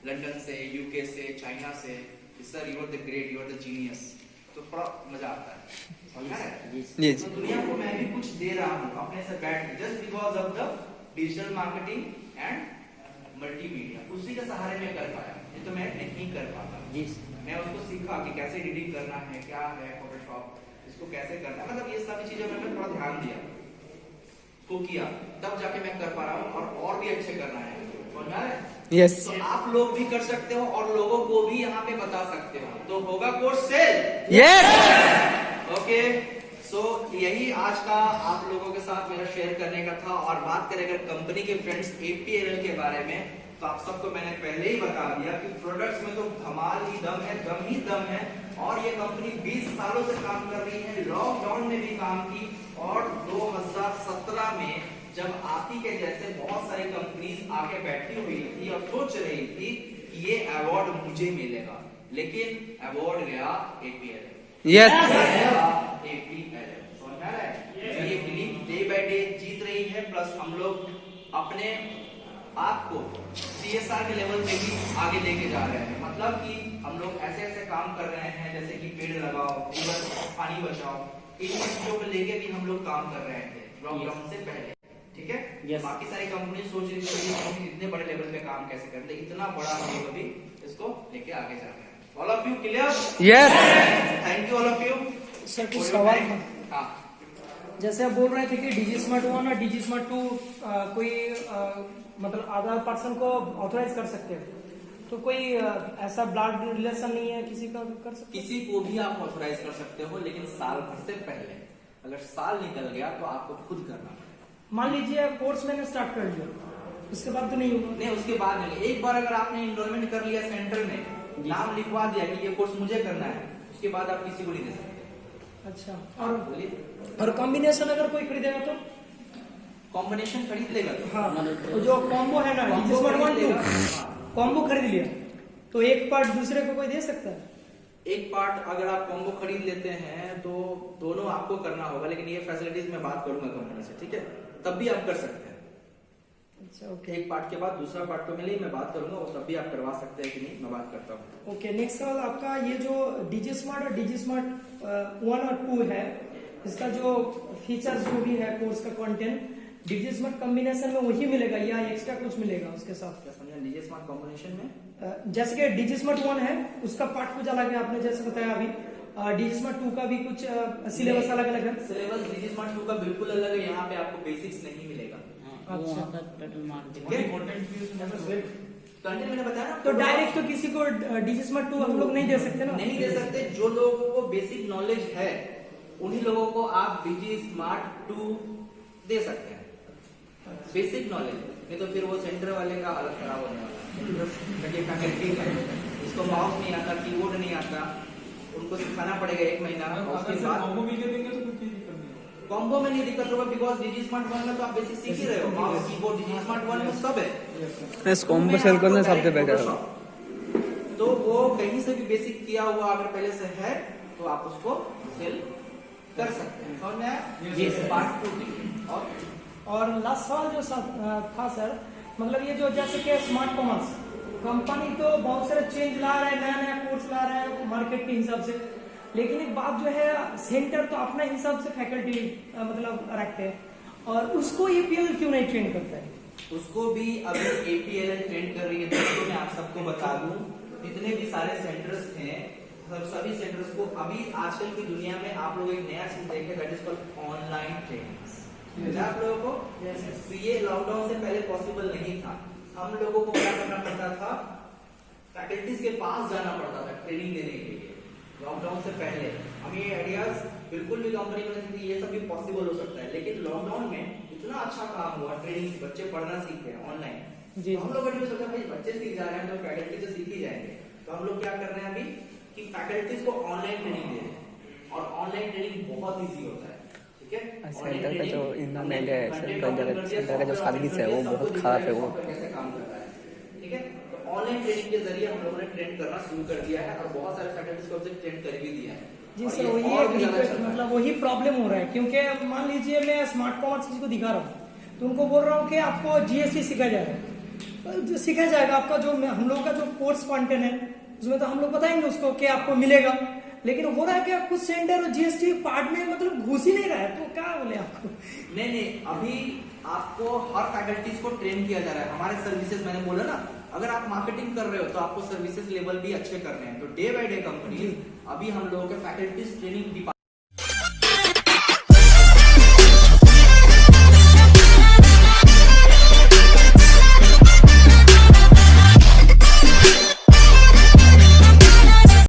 लंदन से, यूके से, चाइना से, sir you are the great, you are the genius, तो थोड़ा मजा आता है, समझ रहे हैं। तो दुनिया को मैं भी कुछ दे रहा हूँ अपने से बैठ के, just because of the digital marketing and multimedia, उसी के सहारे में कर पाया, ये तो मैं नहीं कर पाता। मैं उसको सीखा कि कैसे एडिटिंग करना है, क्या है फोटोशॉप, इसको कैसे करना है, मतलब ये सारी चीजें मैंने थोड़ा ध्यान दिया, तो किया, तब जाके मैं कर पा रहा हूँ और भी अच्छे करना है, समझ में आ रहा है। Yes. तो आप लोग भी कर सकते हो और लोगों को भी यहाँ पे बता सकते हो, तो होगा कोर्स सेल। Yes. ओके, सो यही आज का आप लोगों के साथ मेरा शेयर करने का था। और बात करें अगर कंपनी के फ्रेंड्स APLL के बारे में, तो आप सबको मैंने पहले ही बता दिया कि प्रोडक्ट्स में तो धमाल ही दम है, दम ही दम है। और ये कंपनी 20 सालों से काम कर रही है, लॉकडाउन में भी काम की। और 2017 में जब आप ही के जैसे बहुत सारी कंपनीज आके बैठी हुई थी और सोच रही थी कि ये अवार्ड मुझे मिलेगा, लेकिन अवार्ड गया APLL। यस APLL समझ में आ रहा है? ये टीम डे बाय डे जीत रही है। प्लस हम लोग अपने आपको CSR के लेवल पे भी आगे लेके जा रहे हैं। मतलब कि हम लोग ऐसे ऐसे काम कर रहे हैं जैसे कि पेड़ लगाओ, पानी बचाओ, इन चीजों को लेके भी हम लोग काम कर रहे थे लॉकडाउन से पहले। ठीक है? Yes. बाकी सारी कंपनी सोच रही थी कि इतने बड़े लेवल पे काम कैसे करते, इतना बड़ा हम लोग अभी इसको लेके आगे जा रहे हैं। All of you clear? Yes thank you all of you. Sir कुछ सवाल था। हाँ, जैसे आप बोल रहे थे कि DG Smart 1 और DG Smart 2 कोई मतलब अदर पर्सन को ऑथराइज कर सकते हैं, तो कोई ऐसा ब्लड रिलेशन नहीं है किसी का कर सकते? किसी को भी आप ऑथराइज कर सकते हो, लेकिन साल भर से पहले। अगर साल निकल गया तो आपको खुद करना है। मान लीजिए कोर्स मैंने स्टार्ट कर लिया, उसके बाद तो नहीं होगा? नहीं, उसके बाद नहीं। एक बार अगर आपने एनरोलमेंट कर लिया सेंटर में, नाम लिखवा दिया कि ये कोर्स मुझे करना है, उसके बाद आप किसी को नहीं दे सकते। अच्छा। बोलिए। और कॉम्बिनेशन अगर कोई खरीदेगा तो? कॉम्बिनेशन खरीद लेगा तो? हाँ, तो जो कॉम्बो है ना DG Smart 1 2 कॉम्बो खरीद लिया तो एक पार्ट दूसरे को कोई दे सकता है? एक पार्ट अगर आप कॉम्बो खरीद लेते हैं तो दोनों आपको करना होगा, लेकिन ये फैसिलिटीज मैं बात करूंगा कंपनी से, ठीक है? तब भी आप कर सकते हैं। अच्छा, ओके। एक पार्ट के बाद दूसरा पार्ट को मिले मैं बात करूंगा, और तब भी आप करवा सकते हैं कि नहीं, मैं बात करता हूँ। ओके, नेक्स्ट सवाल आपका, ये जो DG Smart और DG Smart 1 और 2 है, इसका जो फीचर्स जो भी है कोर्स का कंटेंट DG Smart कॉम्बिनेशन में वही मिलेगा या एक्स्ट्रा कुछ मिलेगा उसके साथ? क्या समझा DG Smart कॉम्बिनेशन में? जैसे कि DG Smart 1 है उसका पार्ट कुछ अलग है, आपने जैसे बताया अभी। DG Smart 2 का भी कुछ सिलेबस अलग अलग है? सिलेबस DG Smart 2 का बिल्कुल अलग है। यहाँ पे आपको बेसिक्स नहीं मिलेगा। अच्छा। कंटेंट मैंने बताया ना। तो डायरेक्ट तो किसी को DG Smart 2 हम लोग नहीं दे सकते ना? नहीं दे सकते। जो लोगों को बेसिक नॉलेज है उन्हीं लोगों को आप DG Smart 2 दे सकते हैं, बेसिक नॉलेज। नहीं तो फिर वो सेंटर वाले का हालत खराब होने वाला है। फैकल्टी है, इसको माउस नहीं आता, कीबोर्ड नहीं आता, उनको सिखाना पड़ेगा 1 महीना। उसके बाद कॉम्बो में नहीं दिक्कत होगा, बिकॉज DG Smart 1 में तो आप बेसिक सीख ही रहे हो। माउस कीबोर्ड DG Smart 1 में सब है। इस कॉम्बो सेल करने सबसे बेटर है। तो वो कहीं से भी बेसिक किया हुआ अगर पहले से है तो आप उसको सेल कर सकते हैं। समझ में आया? ये पार्ट 2। और लास्ट सवाल जो था सर, मतलब ये जो जैसे कि स्मार्ट कॉमर्स कंपनी तो बहुत सारे चेंज ला रहा है, नया नया कोर्स ला रहा है मार्केट के हिसाब से, लेकिन एक बात जो है सेंटर तो अपने हिसाब से फैकल्टी मतलब रखते हैं, और उसको APLL क्यों नहीं ट्रेन करता है? उसको भी अभी APLL ट्रेन कर रही है। दोस्तों मैं आप सबको बता दूं, जितने भी सारे सेंटर्स हैं, सभी सेंटर्स को अभी आजकल की दुनिया में आप लोग एक नया चीज देखें, that is called online training. आप लोगों को तो ये लॉकडाउन से पहले पॉसिबल नहीं था। हम लोगों को क्या करना पड़ता था, फैकल्टीज के पास जाना पड़ता था ट्रेनिंग देने के लिए। लॉकडाउन से पहले हमें ये आइडियाज बिल्कुल भी कंपनी को नहीं थी, ये सब भी पॉसिबल हो सकता है। लेकिन लॉकडाउन में इतना अच्छा काम हुआ, ट्रेनिंग से बच्चे पढ़ना सीख गए ऑनलाइन। जी। हम लोग अभी सोचा भाई बच्चे सीख जा रहे हैं तो फैकल्टी से सीख ही जाएंगे। तो हम लोग क्या कर रहे हैं अभी कि फैकल्टीज को ऑनलाइन ट्रेनिंग दे रहे हैं, और ऑनलाइन ट्रेनिंग बहुत ईजी होता है। सेंटर का जो इन्वायरमेंट है, सेंटर का जो सर्विस है वो बहुत खराब है। वो कैसे काम कर रहा है, ठीक है? तो ऑनलाइन ट्रेनिंग के जरिए हम लोगों ने ट्रेन करना शुरू कर दिया है, और बहुत सारे फैकल्टीज को ट्रेन कर भी दिया है। जी सर, वही मतलब वही प्रॉब्लम हो रहा है, क्योंकि मान लीजिए मैं स्मार्ट कॉमर्स किसी को दिखा रहा हूँ तो उनको बोल रहा हूँ कि आपको GST सिखाया जाएगा, जो सिखाया जाएगा आपका जो हम लोग का जो कोर्स कंटेंट है उसमें तो हम लोग बताएंगे उसको कि आपको मिलेगा, लेकिन हो रहा है कि कुछ सेंटर और GST पार्ट में मतलब घुस ही नहीं रहा है, तो क्या बोले आपको? नहीं, अभी आपको हर फैकल्टीज को ट्रेन किया जा रहा है। हमारे सर्विसेज मैंने बोला ना, अगर आप मार्केटिंग कर रहे हो तो आपको सर्विसेज लेवल भी अच्छे करने हैं। तो डे बाय डे कंपनी अभी हम लोगों के फैकल्टीज ट्रेनिंग